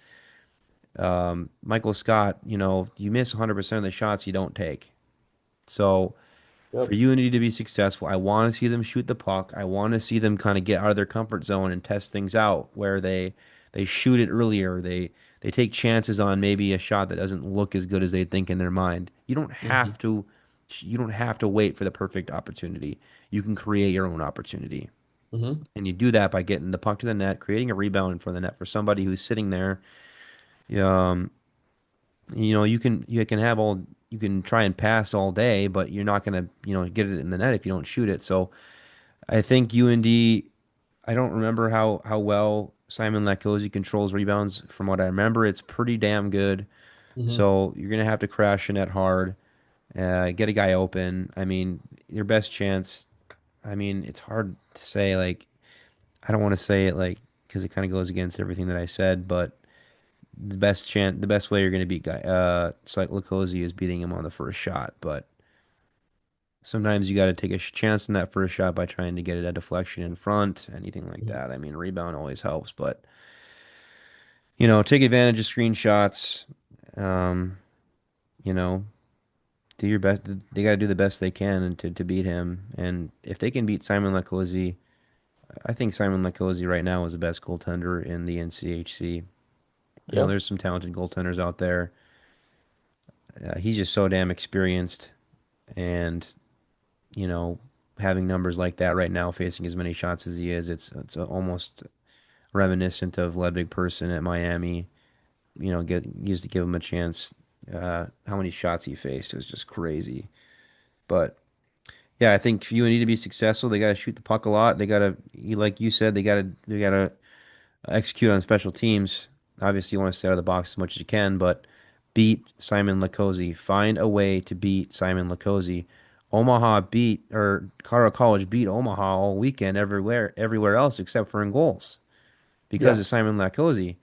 Michael Scott, you miss 100% of the shots you don't take. So for Yep. Unity to be successful, I want to see them shoot the puck. I want to see them kind of get out of their comfort zone and test things out where they shoot it earlier. They take chances on maybe a shot that doesn't look as good as they think in their mind. Hmm. You don't have to wait for the perfect opportunity. You can create your own opportunity. Hmm. And you do that by getting the puck to the net, creating a rebound in front of the net for somebody who's sitting there. Um, you can try and pass all day, but you're not gonna, get it in the net if you don't shoot it. So I think UND, I don't remember how well Simon Latkozy controls rebounds. From what I remember, it's pretty damn good. Hmm. So you're gonna have to crash the net hard, get a guy open. I mean, your best chance. I mean, it's hard to say. Like, I don't want to say it like because it kind of goes against everything that I said, but the best way you're gonna beat Latkozy is beating him on the first shot. But sometimes you got to take a chance in that first shot by trying to get it a deflection in front, anything like Hmm. that. I mean, rebound always helps, but take advantage of screenshots. Um, you know, do your best. They got to do the best they can and to beat him. And if they can beat Simon Latkozy, I think Simon Latkozy right now is the best goaltender in the NCHC. Yeah. There's some talented goaltenders out there. He's just so damn experienced, and you know, having numbers like that right now, facing as many shots as he is, it's almost reminiscent of Ludwig Person at Miami. Get used to give him a chance. How many shots he faced was just crazy. But yeah, I think if you need to be successful, they got to shoot the puck a lot. They got to, like you said, they got to execute on special teams. Obviously, you want to stay out of the box as much as you can, but beat Simon Latkozy. Find a way to beat Simon Latkozy. Omaha beat or Colorado College beat Omaha all weekend everywhere else except for in goals because Yeah. of Simon Latkozy.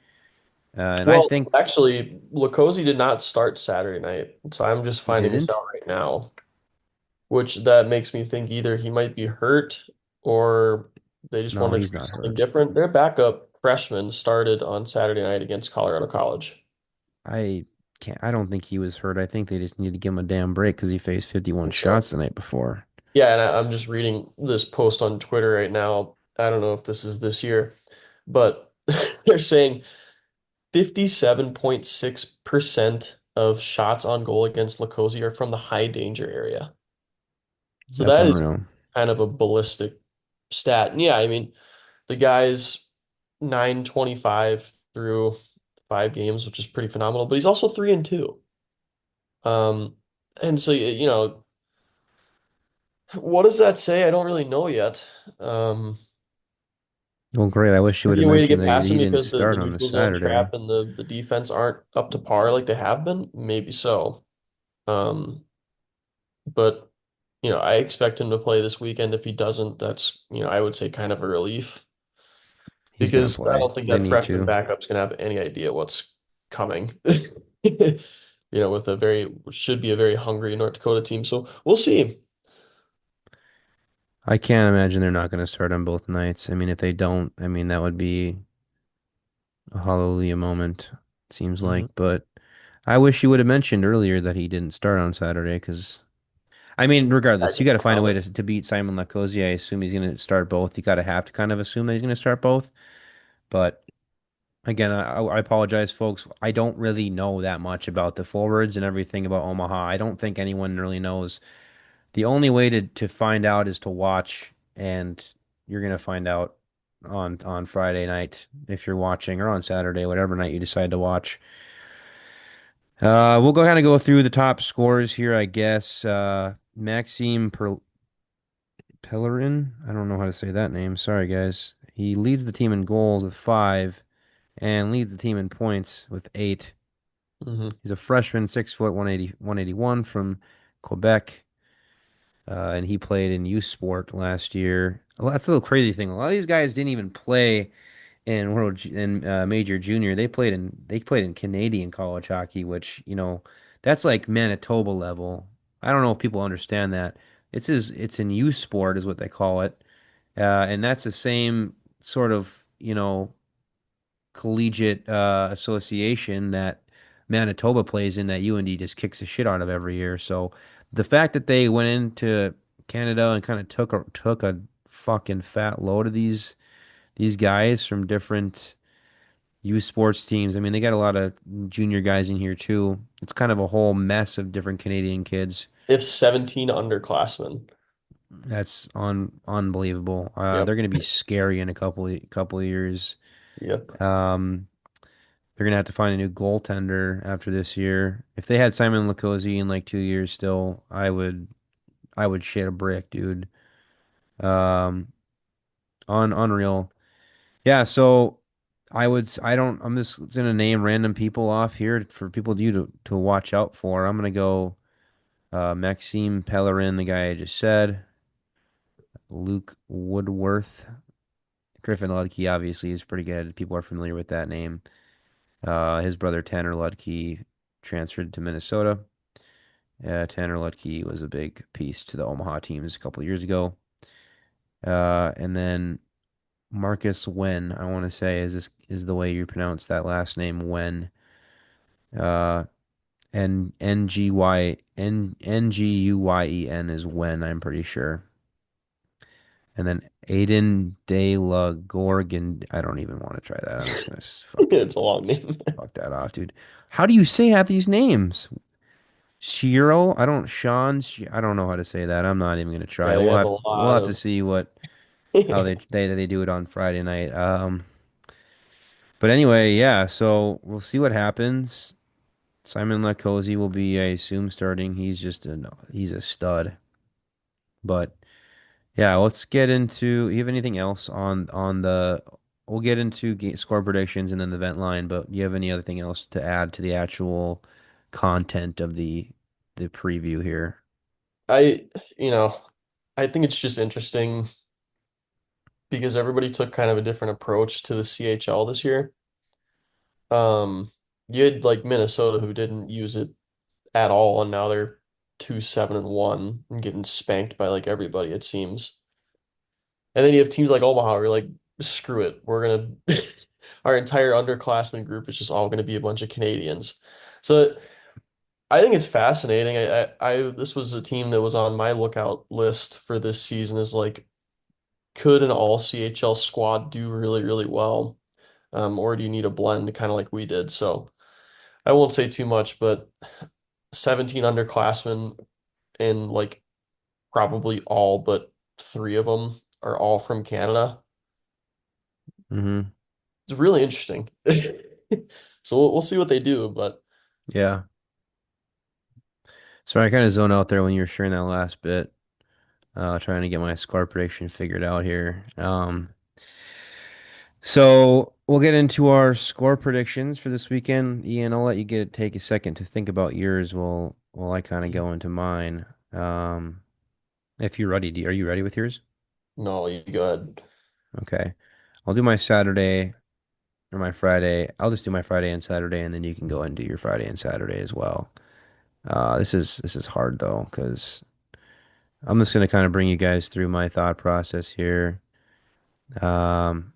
And I Well, think actually, Lukosi did not start Saturday night, so I'm just he finding this didn't. out right now, which that makes me think either he might be hurt or they just No, wanted to he's try not something hurt. different. Their backup freshman started on Saturday night against Colorado College. I can't. I don't think he was hurt. I think they just need to give him a damn break because he faced 51 So, shots the night before. yeah, and I'm just reading this post on Twitter right now. I don't know if this is this year, but they're saying 57.6% of shots on goal against Lukosi are from the high danger area. So That's that is unreal. kind of a ballistic stat. And yeah, I mean, the guy's 925 through 5 games, which is pretty phenomenal, but he's also 3-2. Um, and so what does that say? I don't really know yet. Um, Well, great. I wish you would Maybe have a way to mentioned get that past him he didn't because the start on the neutral zone Saturday. trap and the defense aren't up to par like they have been. Maybe so. Um, but I expect him to play this weekend. If he doesn't, that's, I would say kind of a relief He's gonna because I play. don't think They that need freshman to. backup's gonna have any idea what's coming. With should be a very hungry North Dakota team. So we'll see. I can't imagine they're not gonna start on both nights. I mean, if they don't, I mean that would be a hallelujah moment. It seems Hmm. like, but I wish you would have mentioned earlier that he didn't start on Saturday because I mean, I regardless, you got to just find a found way it. to beat Simon Latkozy. I assume he's going to start both. You got to have to kind of assume that he's going to start both. But again, I apologize, folks. I don't really know that much about the forwards and everything about Omaha. I don't think anyone really knows. The only way to find out is to watch, and you're going to find out on Friday night if you're watching, or on Saturday, whatever night you decide to watch. We'll go kind of go through the top scores here, I guess. Maxime Pellerin. I don't know how to say that name. Sorry, guys. He leads the team in goals with 5 and leads the team in points with 8. Hmm. He's a freshman, 6 foot, 181 from Quebec. And he played in youth sport last year. Well, that's a little crazy thing. A lot of these guys didn't even play in major junior. They played in Canadian college hockey, which that's like Manitoba level. I don't know if people understand that. it's an youth sport is what they call it. And that's the same sort of, collegiate association that Manitoba plays in that UND just kicks the shit out of every year. So the fact that they went into Canada and kind of took a fucking fat load of these guys from different youth sports teams. I mean, they got a lot of junior guys in here too. It's kind of a whole mess of different Canadian kids. It's 17 underclassmen. That's unbelievable. Yep. They're going to be scary in a couple of years. Yep. Um, they're gonna have to find a new goaltender after this year. If they had Simon Lacozy in like 2 years still, I would shit a brick, dude. Um, unreal. Yeah, so I'm just gonna name random people off here for people you to watch out for. I'm gonna go Maxime Pellerin, the guy I just said, Luke Woodworth, Griffin Ludke obviously is pretty good. People are familiar with that name. His brother Tanner Ludke transferred to Minnesota. Tanner Ludke was a big piece to the Omaha teams a couple years ago. And then Marcus Wen, I want to say is the way you pronounce that last name, Wen. Uh, and Nguyen is Wen, I'm pretty sure. And then Aiden De La Gorgon, I don't even want to try that. I'm just gonna It's fucking a long name. fuck that off, dude. How do you say half these names? Shiro, I don't know how to say that. I'm not even gonna try. Yeah, you We'll have have a we'll lot have to of see how they do it on Friday night. But anyway, yeah. So we'll see what happens. Simon Latkozy will be, I assume, starting. He's a stud. But yeah, let's get into. You have anything else on the? We'll get into score predictions and then the vent line. But do you have any other thing else to add to the actual content of the preview here? I, you know, I think it's just interesting because everybody took kind of a different approach to the CHL this year. Um, you had like Minnesota who didn't use it at all, and now they're 2-7-1 and getting spanked by like everybody, it seems. And then you have teams like Omaha who are like, screw it. We're gonna our entire underclassmen group is just all gonna be a bunch of Canadians. So I think it's fascinating. This was a team that was on my lookout list for this season is like, could an all CHL squad do really, really well? Or do you need a blend kind of like we did? So I won't say too much, but 17 underclassmen and like probably all but three of them are all from Canada. Mm-hmm. It's really interesting. So we'll see what they do, but Yeah. So I kind of zone out there when you were sharing that last bit, trying to get my score prediction figured out here. So we'll get into our score predictions for this weekend. Ian, I'll let you take a second to think about yours while I kind of go into mine. If you're ready, are you ready with yours? no, you go ahead. Okay. I'll do my Saturday or my Friday. I'll just do my Friday and Saturday, and then you can go and do your Friday and Saturday as well. This is hard though, because I'm just gonna kind of bring you guys through my thought process here. Um,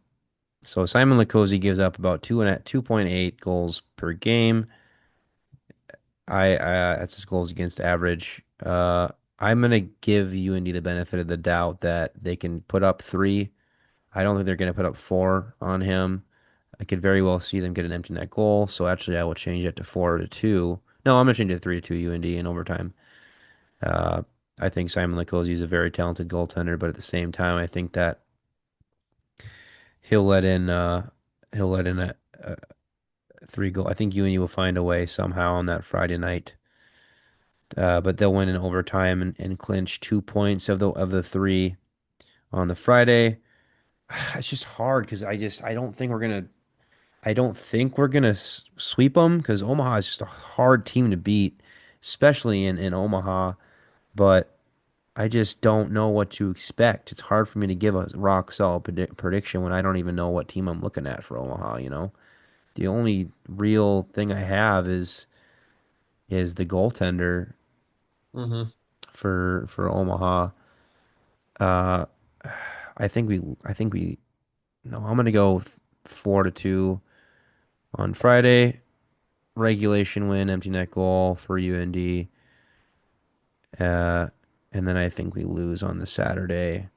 so Simon Latkozy gives up about 2.8 goals per game. That's his goals against average. I'm gonna give UND the benefit of the doubt that they can put up three. I don't think they're gonna put up four on him. I could very well see them get an empty net goal. So actually, I will change it to 4-2. No, I'm gonna change it to 3-2 UND in overtime. Uh, I think Simon Latkozy is a very talented goaltender, but at the same time, I think that he'll let in uh, he'll let in a three goal. I think UND will find a way somehow on that Friday night. But they'll win in overtime and clinch 2 points of the three on the Friday. It's just hard because I don't think we're gonna sweep them because Omaha is just a hard team to beat, especially in Omaha. But I just don't know what to expect. It's hard for me to give a rock solid prediction when I don't even know what team I'm looking at for Omaha, you know? The only real thing I have is the goaltender. Hmm. for Omaha. Uh, I think we no, I'm gonna go 4-2 on Friday. Regulation win, empty net goal for UND. Uh, and then I think we lose on the Saturday,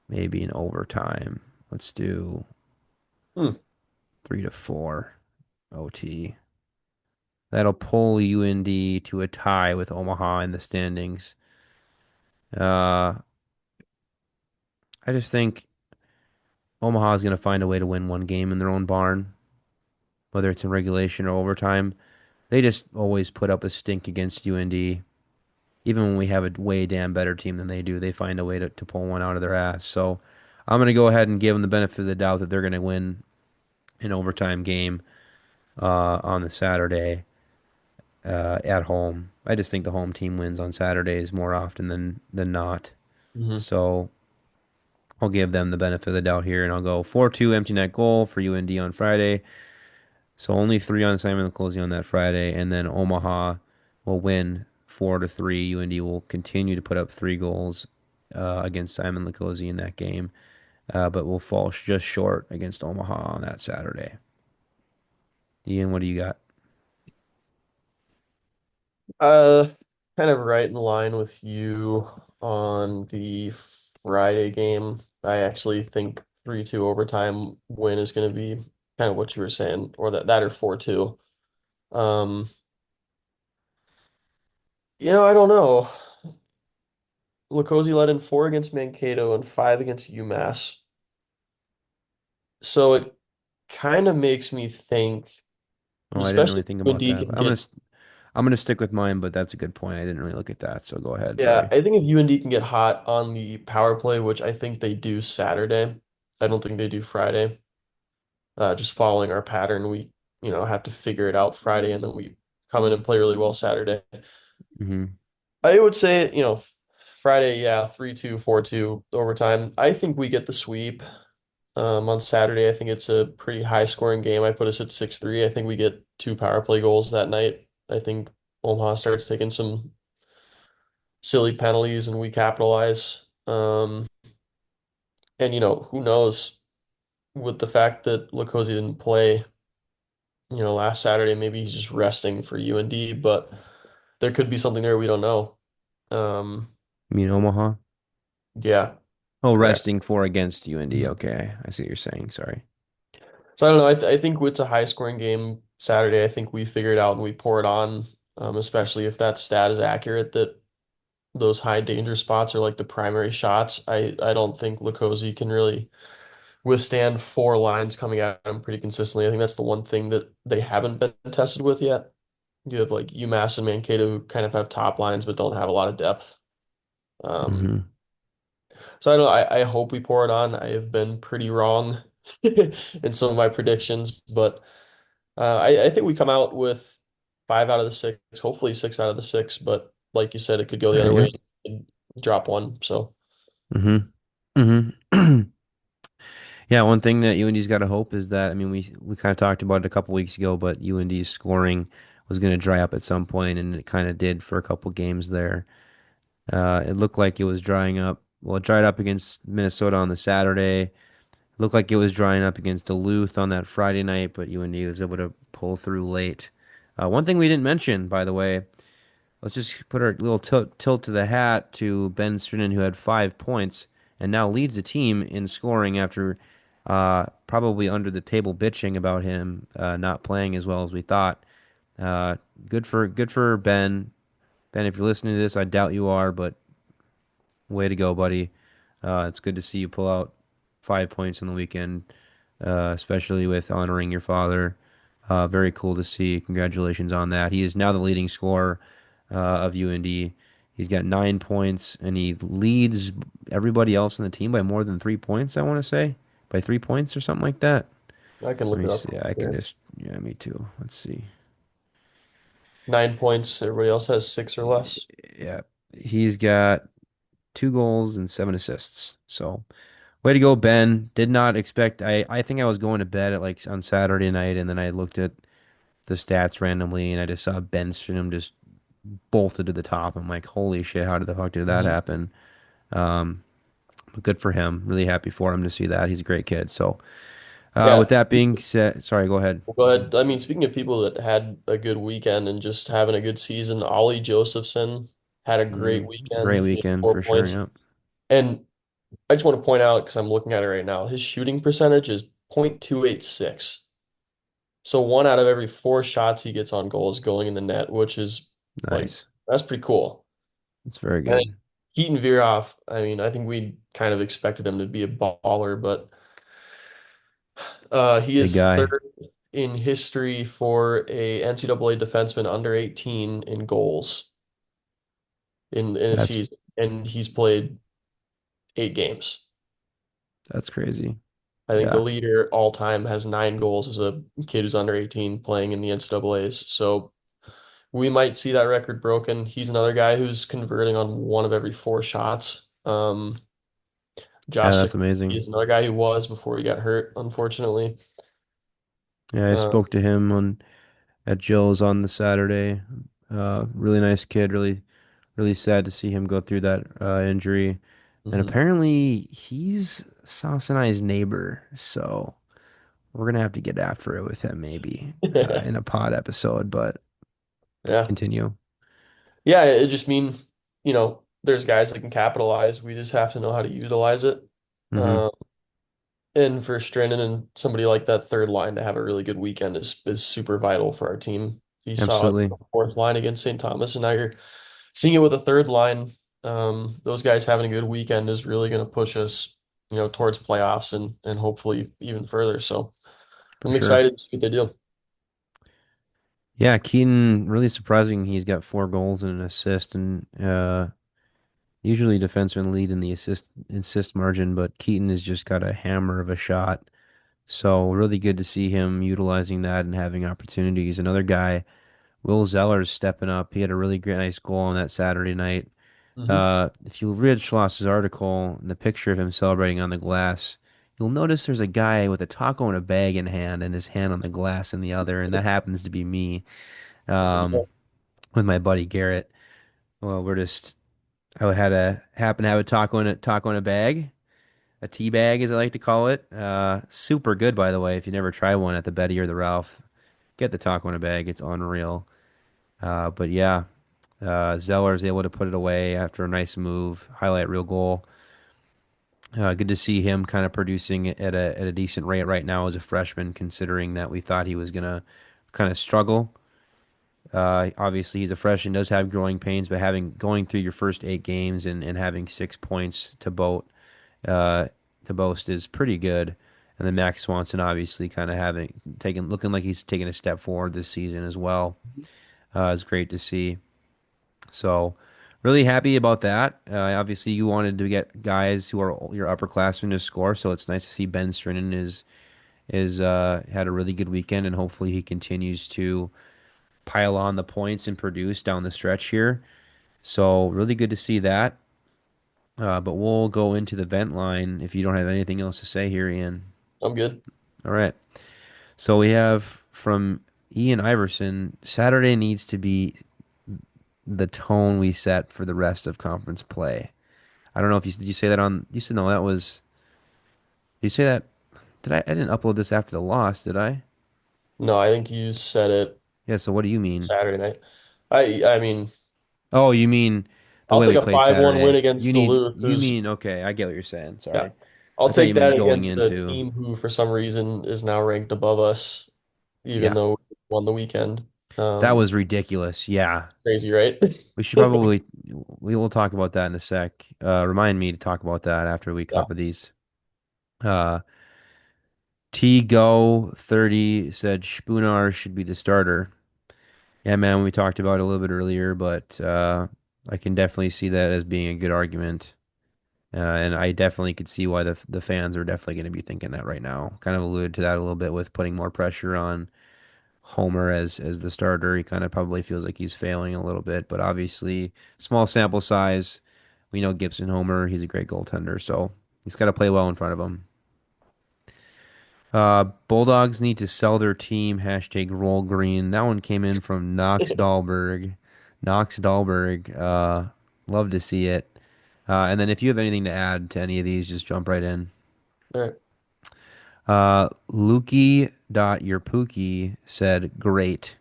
maybe in overtime. Let's do Hmm. 3-4 OT. That'll pull UND to a tie with Omaha in the standings. Uh, I just think Omaha is going to find a way to win one game in their own barn, whether it's in regulation or overtime. They just always put up a stink against UND. Even when we have a way damn better team than they do, they find a way to pull one out of their ass. So I'm going to go ahead and give them the benefit of the doubt that they're going to win an overtime game on the Saturday at home. I just think the home team wins on Saturdays more often than not. Hmm. So I'll give them the benefit of the doubt here, and I'll go 4-2 empty net goal for UND on Friday. So only three on Simon Closey on that Friday, and then Omaha will win 4-3. UND will continue to put up three goals against Simon Lacozy in that game, but will fall just short against Omaha on that Saturday. Ian, what do you got? Uh, Kind of right in line with you on the Friday game. I actually think 3-2 overtime win is going to be kind of what you were saying, or that or 4-2. Um, I don't know. Lukosi led in four against Mankato and five against UMass. So it kind of makes me think, Oh, I didn't really especially think if about UND that. can get, I'm gonna stick with mine, but that's a good point. I didn't really look at that, so go ahead. yeah, Sorry. I think if UND can get hot on the power play, which I think they do Saturday, I don't think they do Friday. Just following our pattern, we, have to figure it out Friday and then we come in and play really well Saturday. Hmm. I would say, Friday, yeah, 3-2, 4-2 overtime. I think we get the sweep. On Saturday, I think it's a pretty high scoring game. I put us at 6-3. I think we get two power play goals that night. I think Omaha starts taking some silly penalties and we capitalize. And who knows with the fact that Lacosi didn't play, last Saturday, maybe he's just resting for UND, but there could be something there we don't know. Um, You mean Omaha? yeah, Oh, correct. resting for against UND. Mhm. Okay, I see what you're saying. Sorry. So I don't know. I think it's a high scoring game Saturday. I think we figure it out and we pour it on, especially if that stat is accurate that those high danger spots are like the primary shots. I don't think Lacosi can really withstand four lines coming at him pretty consistently. I think that's the one thing that they haven't been tested with yet. You have like UMass and Mankato who kind of have top lines but don't have a lot of depth. Um, Hmm. so I don't know, I hope we pour it on. I have been pretty wrong in some of my predictions, but I think we come out with five out of the six, hopefully six out of the six, but like you said, it could go the Okay. other way Yeah. and drop one. So Hmm. Hmm. Yeah, one thing that UND's got to hope is that, I mean, we kind of talked about it a couple weeks ago, but UND's scoring was going to dry up at some point, and it kind of did for a couple games there. It looked like it was drying up. Well, it dried up against Minnesota on the Saturday. It looked like it was drying up against Duluth on that Friday night, but UND was able to pull through late. One thing we didn't mention, by the way, let's just put our little tilt to the hat to Ben Strinnen, who had 5 points and now leads the team in scoring after probably under the table bitching about him not playing as well as we thought. Uh, good for Ben. Ben, if you're listening to this, I doubt you are, but way to go, buddy. It's good to see you pull out 5 points in the weekend, especially with honoring your father. Very cool to see. Congratulations on that. He is now the leading scorer of UND. He's got 9 points, and he leads everybody else in the team by more than 3 points, I want to say. By 3 points or something like that. I can Let look me it see. up I can here. just, yeah, me too. Let's see. 9 points. Everybody else has six or less. Yeah, he's got 2 goals and 7 assists. So. Way to go, Ben. Did not expect. I think I was going to bed at like on Saturday night, and then I looked at the stats randomly, and I just saw Ben Stringham just bolted to the top. I'm like, holy shit, how did the fuck did that Mhm. happen? Um, but good for him. Really happy for him to see that. He's a great kid. So, with Yeah. that being said, sorry, go ahead. Well, go ahead. I mean, speaking of people that had a good weekend and just having a good season, Ollie Josephson had a great Great weekend. He had weekend four for sure. points. Yep. And I just want to point out, because I'm looking at it right now, his shooting percentage is .286. So one out of every four shots he gets on goal is going in the net, which is like, Nice. that's pretty cool. It's very I think good. Keaton Veerhoff, I mean, I think we kind of expected him to be a baller, but he Big is guy. third in history for a NCAA defenseman under 18 in goals in a That's season, and he's played 8 games. that's crazy. I think the Yeah. leader all time has 9 goals as a kid who's under 18 playing in the NCAAs. So we might see that record broken. He's another guy who's converting on one of every four shots. Yeah, Josh that's Sikorsky amazing. is another guy who was before he got hurt, unfortunately. Yeah, I Uh, spoke to him on at Jill's on the Saturday. Really nice kid. Really sad to see him go through that injury. And mhm. apparently he's Sauce and I's neighbor, so we're gonna have to get after it with him maybe in a pod episode. But Yeah. continue. Yeah, it just mean, there's guys that can capitalize. We just have to know how to utilize it. Hmm. Um, and for Strandon and somebody like that third line to have a really good weekend is super vital for our team. You saw it with Absolutely, the fourth line against St. Thomas, and now you're seeing it with a third line. Those guys having a good weekend is really going to push us, towards playoffs and hopefully even further. So for I'm sure. excited to see what they do. Yeah, Keaton, really surprising. He's got 4 goals and an assist, and usually defensemen lead in the assist margin, but Keaton has just got a hammer of a shot. So really good to see him utilizing that and having opportunities. Another guy, Will Zeller's stepping up. He had a really great, nice goal on that Saturday night. Hmm. If you read Schloss's article and the picture of him celebrating on the glass, you'll notice there's a guy with a taco and a bag in hand and his hand on the glass in the other, and that happens to be me. Um, with my buddy Garrett. Well, I had a happen to have a taco in a bag, a tea bag as I like to call it. Super good by the way. If you never try one at the Betty or the Ralph, get the taco in a bag. It's unreal. But yeah, Zeller's able to put it away after a nice move, highlight real goal. Good to see him kind of producing at a decent rate right now as a freshman, considering that we thought he was gonna kind of struggle. Obviously, he's a freshman, does have growing pains, but having going through your first 8 games and having 6 points uh, to boast is pretty good. And then Max Swanson obviously kind of having taken looking like he's taking a step forward this season as well. It's great to see. So really happy about that. Obviously, you wanted to get guys who are your upperclassmen to score, so it's nice to see Ben Strinnen is had a really good weekend, and hopefully he continues to pile on the points and produce down the stretch here. So really good to see that. But we'll go into the vent line if you don't have anything else to say here, Ian. I'm good. All right. So we have from Ian Iverson, Saturday needs to be the tone we set for the rest of conference play. I don't know if did you say that on you said no, that was did you say that I didn't upload this after the loss, did I? No, I think you said it Yeah, so what do you mean? Saturday night. I mean, Oh, you mean the I'll way take we a played 5-1 win Saturday. against Duluth, You who's mean okay, I get what you're saying. yeah. Sorry. I'll I thought you take meant that going against a into team who for some reason is now ranked above us, even yeah. though we won the weekend. That Um, was ridiculous. Yeah. Crazy, right? We will talk about that in a sec. Remind me to talk about that after we Yeah. cover these. Uh, T Go 30 said Spoonar should be the starter. Yeah, man, we talked about it a little bit earlier, but I can definitely see that as being a good argument. And I definitely could see why the fans are definitely going to be thinking that right now. Kind of alluded to that a little bit with putting more pressure on Homer as the starter. He kind of probably feels like he's failing a little bit, but obviously small sample size. We know Gibson Homer. He's a great goaltender, so he's got to play well in front of him. Bulldogs need to sell their team. Hashtag roll green. That one came in from Knox Dahlberg. Knox Dahlberg. Love to see it. And then if you have anything to add to any of these, just jump right in. All right. Lukey.yourpookie said, great.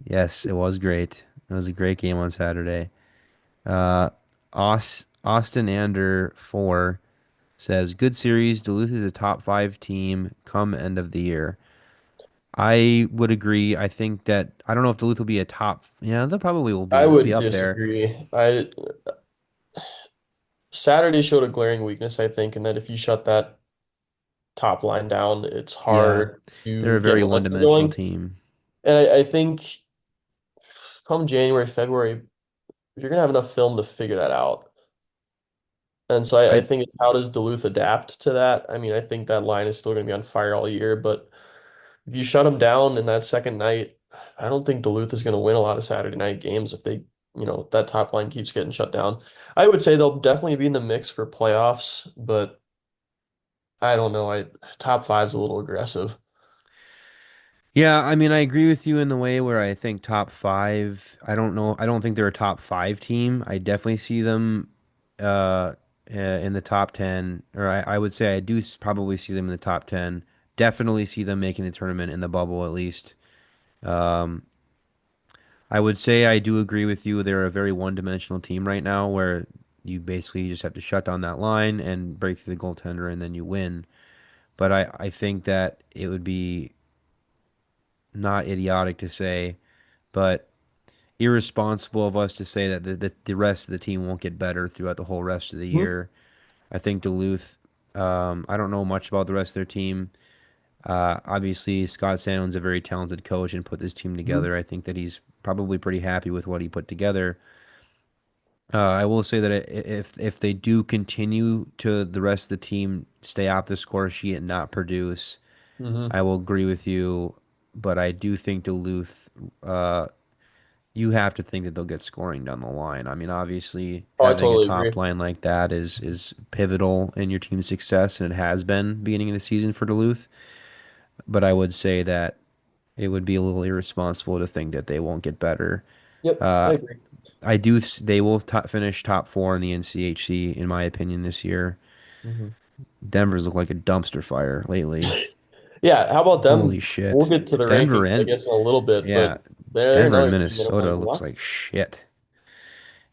Yes, it was great. It was a great game on Saturday. Uh, Austin Ander 4 says, good series. Duluth is a top five team come end of the year. I would agree. I think that I don't know if Duluth will be a top. Yeah, they probably will I be. They'll be would up there. disagree. I Saturday showed a glaring weakness, I think, in that if you shut that top line down, it's Yeah, hard they're to a get very momentum one-dimensional going. team. And I think come January, February, you're gonna have enough film to figure that out. And so I I think it's how does Duluth adapt to that? I mean, I think that line is still gonna be on fire all year, but if you shut them down in that second night, I don't think Duluth is gonna win a lot of Saturday night games if they, that top line keeps getting shut down. I would say they'll definitely be in the mix for playoffs, but I don't know. Top five's a little aggressive. Yeah, I mean, I agree with you in the way where I think top five. I don't know. I don't think they're a top five team. I definitely see them in the top 10, or I would say I do probably see them in the top 10. Definitely see them making the tournament in the bubble at least. Um, I would say I do agree with you. They're a very one-dimensional team right now where you basically just have to shut down that line and break through the goaltender and then you win. But I think that it would be not idiotic to say, but irresponsible of us to say that the rest of the team won't get better throughout the whole rest of the Mhm. year. I think Duluth, I don't know much about the rest of their team. Obviously, Scott Sandlin's a very talented coach and put this team Mhm. together. I think that he's probably pretty happy with what he put together. I will say that if they do continue to the rest of the team stay off the score sheet and not produce, Mhm. I will agree with you. But I do think Duluth, uh, you have to think that they'll get scoring down the line. I mean, obviously, Oh, I having a totally top agree. line like that is pivotal in your team's success, and it has been beginning of the season for Duluth. But I would say that it would be a little irresponsible to think that they won't get better. Yep, I Uh, agree. I do. They will finish top four in the NCHC, in my opinion, this year. Mhm. Denver's looked like a dumpster fire lately. Yeah, how about Holy them? We'll shit. get to the Denver rankings, I and guess, in a little bit, yeah, but they're Denver and another team that don't have Minnesota anyone looks left. like shit.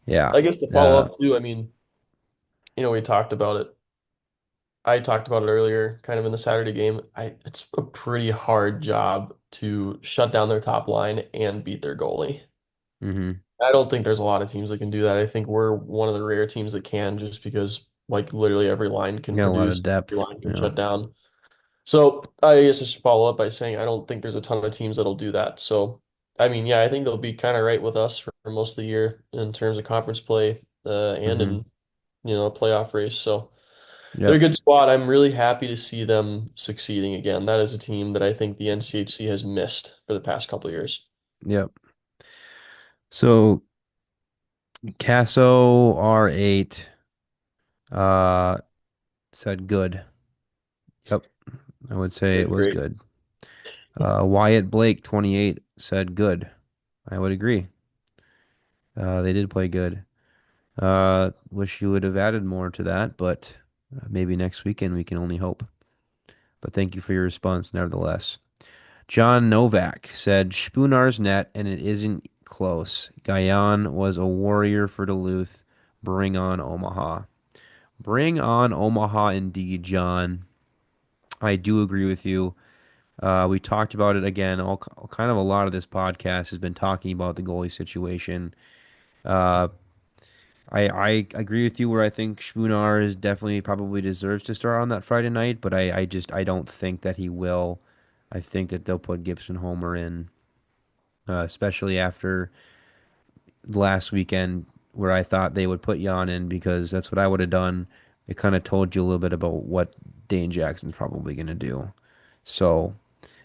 Yeah. I guess to follow Uh, up too, I mean, we talked about it. I talked about it earlier, kind of in the Saturday game. It's a pretty hard job to shut down their top line and beat their goalie. hmm I don't think there's a lot of teams that can do that. I think we're one of the rare teams that can just because like literally every line can Got a lot of produce, every depth. line can Yeah. shut down. So I guess I should follow up by saying I don't think there's a ton of teams that'll do that. So I mean, yeah, I think they'll be kind of right with us for most of the year in terms of conference play, and hmm in a playoff race. So they're a Yep. good squad. I'm really happy to see them succeeding again. That is a team that I think the NCHC has missed for the past couple of years. Yep. So Casso R8 uh said good. Yep. I would say it Good, was great. good. Wyatt Blake 28 said good. I would agree. They did play good. Wish you would have added more to that, but maybe next weekend we can only hope. But thank you for your response nevertheless. John Novak said Spunar's net, and it isn't close. Guyan was a warrior for Duluth. Bring on Omaha. Bring on Omaha indeed, John. I do agree with you. We talked about it again. Kind of a lot of this podcast has been talking about the goalie situation. Uh, I agree with you where I think Spunar is definitely probably deserves to start on that Friday night, but I don't think that he will. I think that they'll put Gibson Homer in, especially after last weekend where I thought they would put Jan in because that's what I would have done. It kind of told you a little bit about what Dane Jackson's probably going to do. So,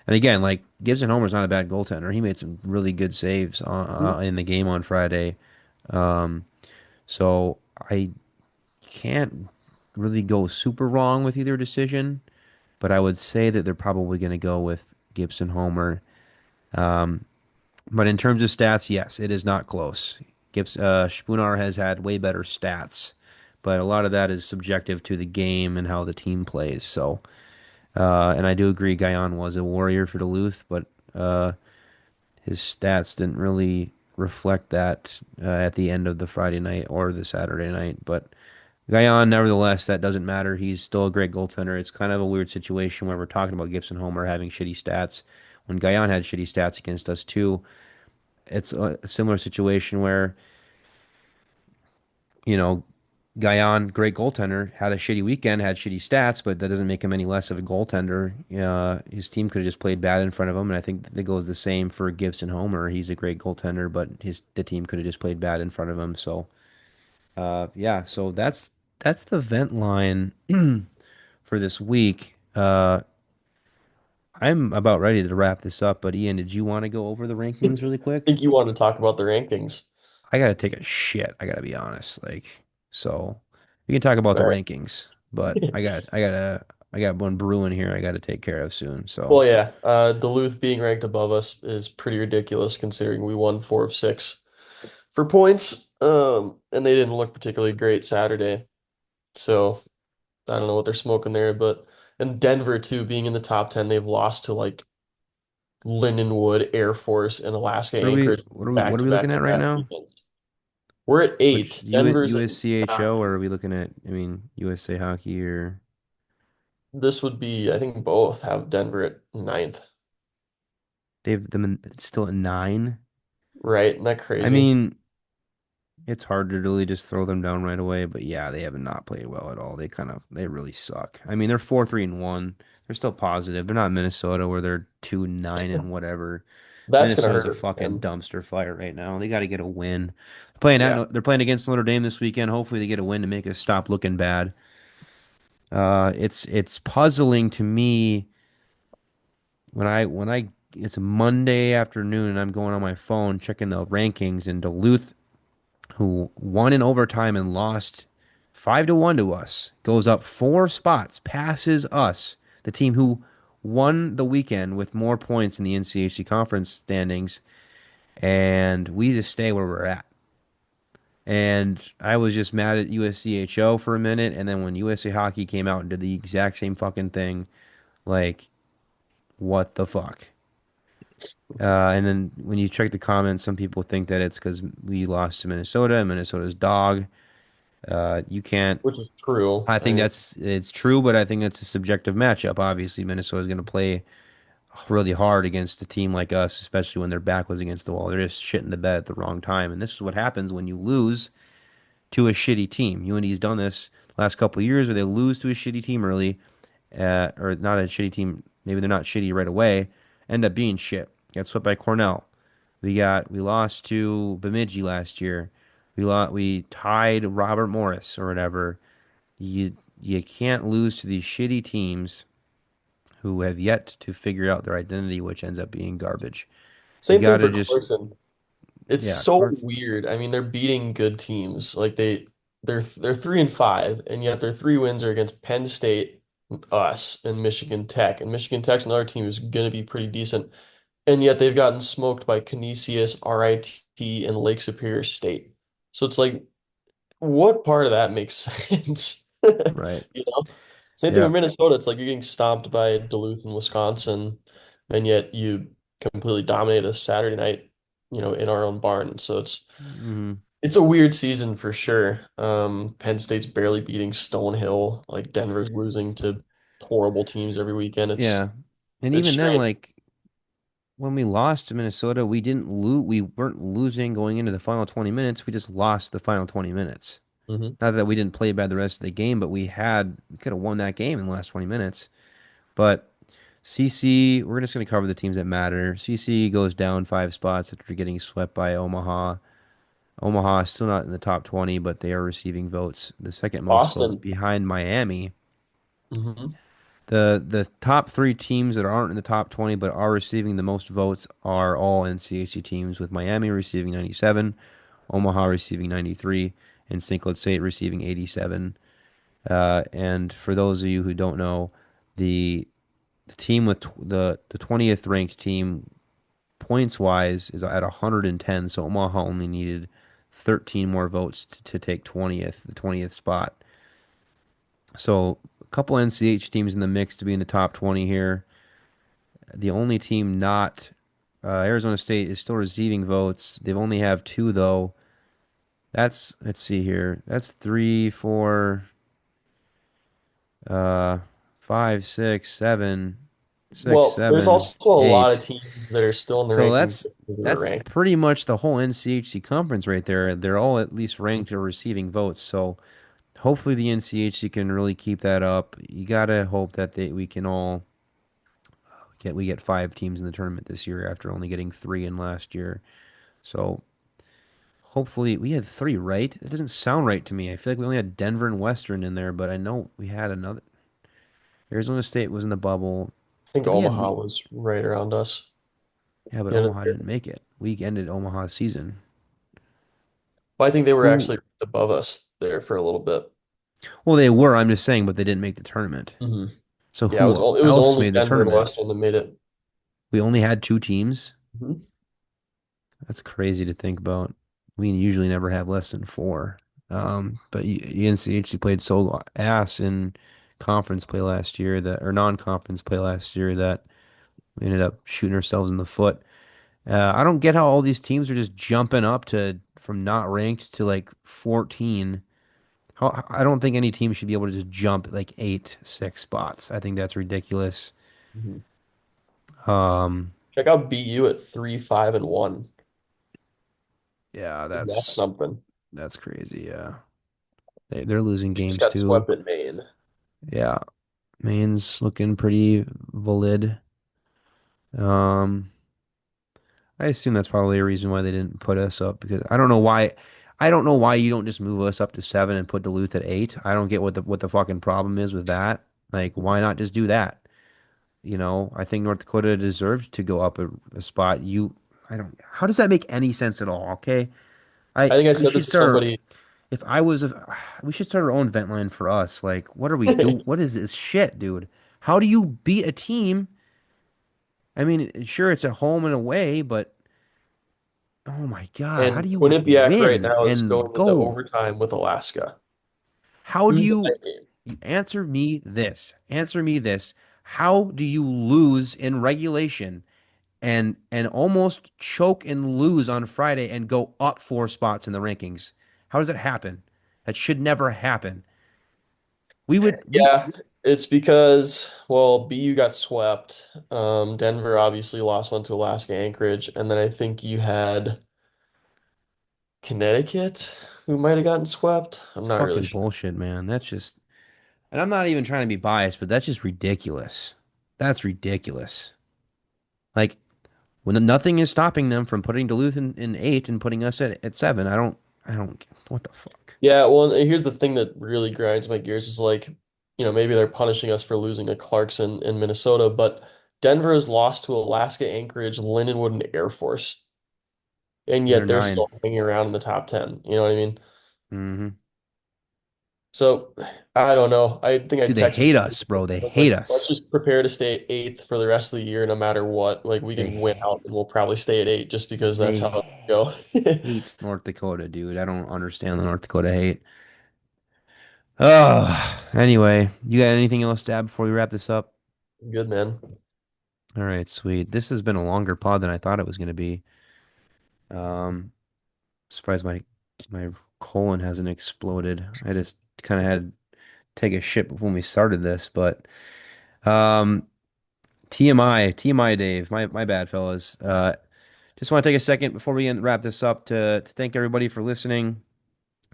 and again, like Gibson Homer's not a bad goaltender. He made some really good saves Mhm. in the game on Friday. Um, so I can't really go super wrong with either decision, but I would say that they're probably going to go with Gibson Homer. Um, But in terms of stats, yes, it is not close. Spunar has had way better stats, but a lot of that is subjective to the game and how the team plays. So, and I do agree, Guyon was a warrior for Duluth, but uh, his stats didn't really reflect that at the end of the Friday night or the Saturday night. But Guyon, nevertheless, that doesn't matter. He's still a great goaltender. It's kind of a weird situation where we're talking about Gibson Homer having shitty stats when Guyon had shitty stats against us too. It's a similar situation where, you know, Guyon, great goaltender, had a shitty weekend, had shitty stats, but that doesn't make him any less of a goaltender. His team could have just played bad in front of him, and I think that goes the same for Gibson Homer. He's a great goaltender, but the team could have just played bad in front of him. So, yeah, so that's the vent line for this week. I'm about ready to wrap this up, but Ian, did you want to go over the I rankings really quick? think you want to talk about the rankings. I gotta take a shit. I gotta be honest. So we can talk about the All rankings, but I got one brewing here. I gotta take care of soon. So Well, yeah, Duluth being ranked above us is pretty ridiculous considering we won 4 of 6 for points. And they didn't look particularly great Saturday. So I don't know what they're smoking there, but and Denver too, being in the top 10, they've lost to like Lindenwood, Air Force, and Alaska Anchorage back what are to we back looking to at right back now? weekends. We're at Which 8. U Denver's at USCHO, 9. or are we looking at? I mean USA Hockey, or This would be, I think both have Denver at ninth, they've them still at 9. right? Isn't that I crazy? mean, it's hard to really just throw them down right away, but yeah, they have not played well at all. They really suck. I mean, they're 4-3-1. They're still positive. They're not Minnesota where they're 2-9 and whatever. That's gonna Minnesota's a hurt fucking him. dumpster fire right now. They got to get a win. Yeah. They're playing against Notre Dame this weekend. Hopefully, they get a win to make us stop looking bad. It's puzzling to me when I it's a Monday afternoon and I'm going on my phone checking the rankings, and Duluth, who won in overtime and lost 5-1 to us, goes up 4 spots, passes us, the team who won the weekend with more points in the NCHC conference standings, and we just stay where we're at. And I was just mad at USCHO for a minute, and then when USA Hockey came out and did the exact same fucking thing, like, what the fuck? And then when you check the comments, some people think that it's because we lost to Minnesota and Minnesota's dog. You can't. Which is true. I I think mean, it's true, but I think it's a subjective matchup. Obviously, Minnesota's going to play really hard against a team like us, especially when their back was against the wall. They're just shitting the bed at the wrong time, and this is what happens when you lose to a shitty team. UND's done this last couple of years where they lose to a shitty team early, or not a shitty team. Maybe they're not shitty right away. End up being shit. Got swept by Cornell. We lost to Bemidji last year. We tied Robert Morris or whatever. You can't lose to these shitty teams who have yet to figure out their identity, which ends up being garbage. You same thing gotta for just Carson. It's yeah, so Clark. weird. I mean, they're beating good teams. Like they're 3-5, and yet their 3 wins are against Penn State, us, and Michigan Tech. And Michigan Tech's another team who's gonna be pretty decent. And yet they've gotten smoked by Canisius, RIT, and Lake Superior State. So it's like, what part of that makes sense? Right. You know? Same thing Yeah. with Minnesota. It's like you're getting stomped by Duluth and Wisconsin, and yet you completely dominate us Saturday night, in our own barn. So hmm it's a weird season for sure. Penn State's barely beating Stonehill, like Denver's losing to horrible teams every weekend. It's Yeah. And it's even then, strange. like when we lost to Minnesota, we weren't losing going into the final 20 minutes. We just lost the final 20 minutes. Hmm. Not that we didn't play bad the rest of the game, but we could have won that game in the last 20 minutes. But CC, we're just going to cover the teams that matter. CC goes down 5 spots after getting swept by Omaha. Omaha is still not in the top 20, but they are receiving votes, the second most votes Boston. behind Miami. Hmm. The top 3 teams that aren't in the top 20 but are receiving the most votes are all NCAC teams, with Miami receiving 97, Omaha receiving 93, and St. Cloud State receiving 87. And for those of you who don't know, the the team with the 20th ranked team points wise is at 110. So Omaha only needed 13 more votes to take 20th, the 20th spot. So a couple NCH teams in the mix to be in the top 20 here. The only team not Arizona State is still receiving votes. They've only have two though. Let's see here. That's three, four, uh, five, six, Well, there's seven, also a lot of eight. teams that are still in the So rankings that's that were that's ranked. pretty much the whole NCHC conference right there. They're all at least ranked or receiving votes. So hopefully the NCHC can really keep that up. You gotta hope that we can all we get five teams in the tournament this year after only getting three in last year. So hopefully we had three, right? It doesn't sound right to me. I feel like we only had Denver and Western in there, but I know we had another. Arizona State was in the bubble. I think Did we have Omaha the? was right around us. Yeah, but The end of Omaha the year. didn't make it. We ended Omaha's season. But I think they were Who? actually above us there for a little bit. Well, they were. I'm just saying, but they didn't make the tournament. Hmm. So Yeah, who it was else only made the Denver and tournament? Western that made it. We only had two teams. Mhm. That's crazy to think about. We usually never have less than four. But UNCHC played so ass in conference play last year that, or non-conference play last year that we ended up shooting ourselves in the foot. I don't get how all these teams are just jumping up to from not ranked to like 14. I don't think any team should be able to just jump like eight, six spots. I think that's ridiculous. Mhm. Um, Check out BU at 3-5-1. yeah, That's something. that's crazy. Yeah, they're losing They just games got too. swept at Maine. Yeah, Maine's looking pretty valid. Um, I assume that's probably a reason why they didn't put us up because I don't know why. I don't know why you don't just move us up to seven and put Duluth at eight. I don't get what the fucking problem is with that. Like, why not just do that? I think North Dakota deserved to go up a spot. I don't. How does that make any sense at all? Okay, I think I we said should this to start. somebody. If I was, we should start our own vent line for us. Like, what are we do? What is this shit, dude? How do you beat a team? I mean, sure, it's a home and away, but oh my God, how And do you Quinnipiac right win now is and going into go? overtime with Alaska. How do Who's the you, better game? you answer me this? Answer me this. How do you lose in regulation and almost choke and lose on Friday and go up four spots in the rankings? How does that happen? That should never happen. We would we Yeah, it's because, well, BU got swept. Denver obviously lost one to Alaska Anchorage, and then I think you had Connecticut who might have gotten swept. I'm it's not really fucking sure. bullshit, man. That's just and I'm not even trying to be biased, but that's just ridiculous. That's ridiculous. Like when nothing is stopping them from putting Duluth in eight and putting us at seven. I don't what the fuck. Yeah, well, and here's the thing that really grinds my gears is like, maybe they're punishing us for losing to Clarkson in Minnesota, but Denver has lost to Alaska Anchorage, Lindenwood, and Air Force, and And they're yet they're nine. still hanging around in the top 10. You know what I mean? Hmm. So I don't know. I think I Dude, they texted hate somebody. us, I bro. They was hate like, let's us. just prepare to stay eighth for the rest of the year, no matter what. Like we can win They out and we'll probably stay at eight just because that's how it they go. hate North Dakota, dude. I don't understand the North Dakota hate. Oh, anyway, you got anything else to add before we wrap this up? Good man. All right, sweet. This has been a longer pod than I thought it was going to be. Um, Surprised my colon hasn't exploded. I just kind of had to take a shit before we started this, but um, TMI, Dave. My bad, fellas. Just want to take a second before we wrap this up to thank everybody for listening.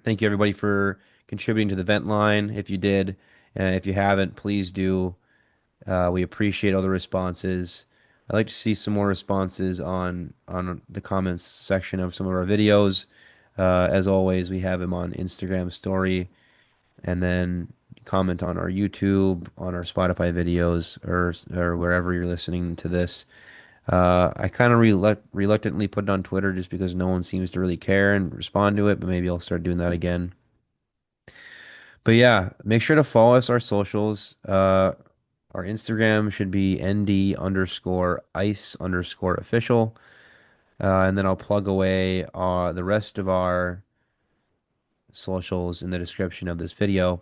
Thank you everybody for contributing to the vent line. If you did, and if you haven't, please do. We appreciate all the responses. I'd like to see some more responses on the comments section of some of our videos. As always, we have them on Instagram story, and then comment on our YouTube, on our Spotify videos, or wherever you're listening to this. I kind of reluctantly put it on Twitter just because no one seems to really care and respond to it, but maybe I'll start doing that again. But yeah, make sure to follow us our socials. Our Instagram should be ND underscore ice underscore official. And then I'll plug away the rest of our socials in the description of this video.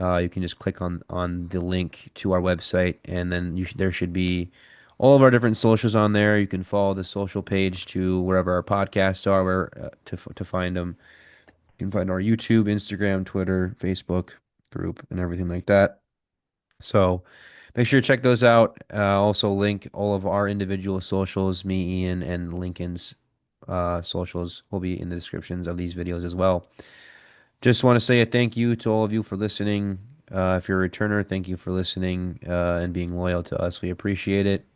You can just click on the link to our website, and then there should be all of our different socials on there. You can follow the social page to wherever our podcasts are, where to find them. You can find our YouTube, Instagram, Twitter, Facebook group, and everything like that. So make sure to check those out. Also link all of our individual socials, me, Ian, and Lincoln's socials will be in the descriptions of these videos as well. Just want to say a thank you to all of you for listening. If you're a returner, thank you for listening and being loyal to us. We appreciate it.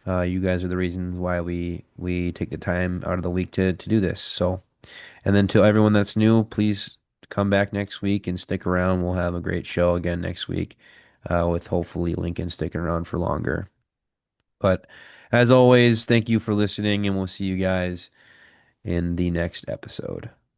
You guys are the reasons why we take the time out of the week to do this. So, and then to everyone that's new, please come back next week and stick around. We'll have a great show again next week, with hopefully Lincoln sticking around for longer. But as always, thank you for listening, and we'll see you guys in the next episode.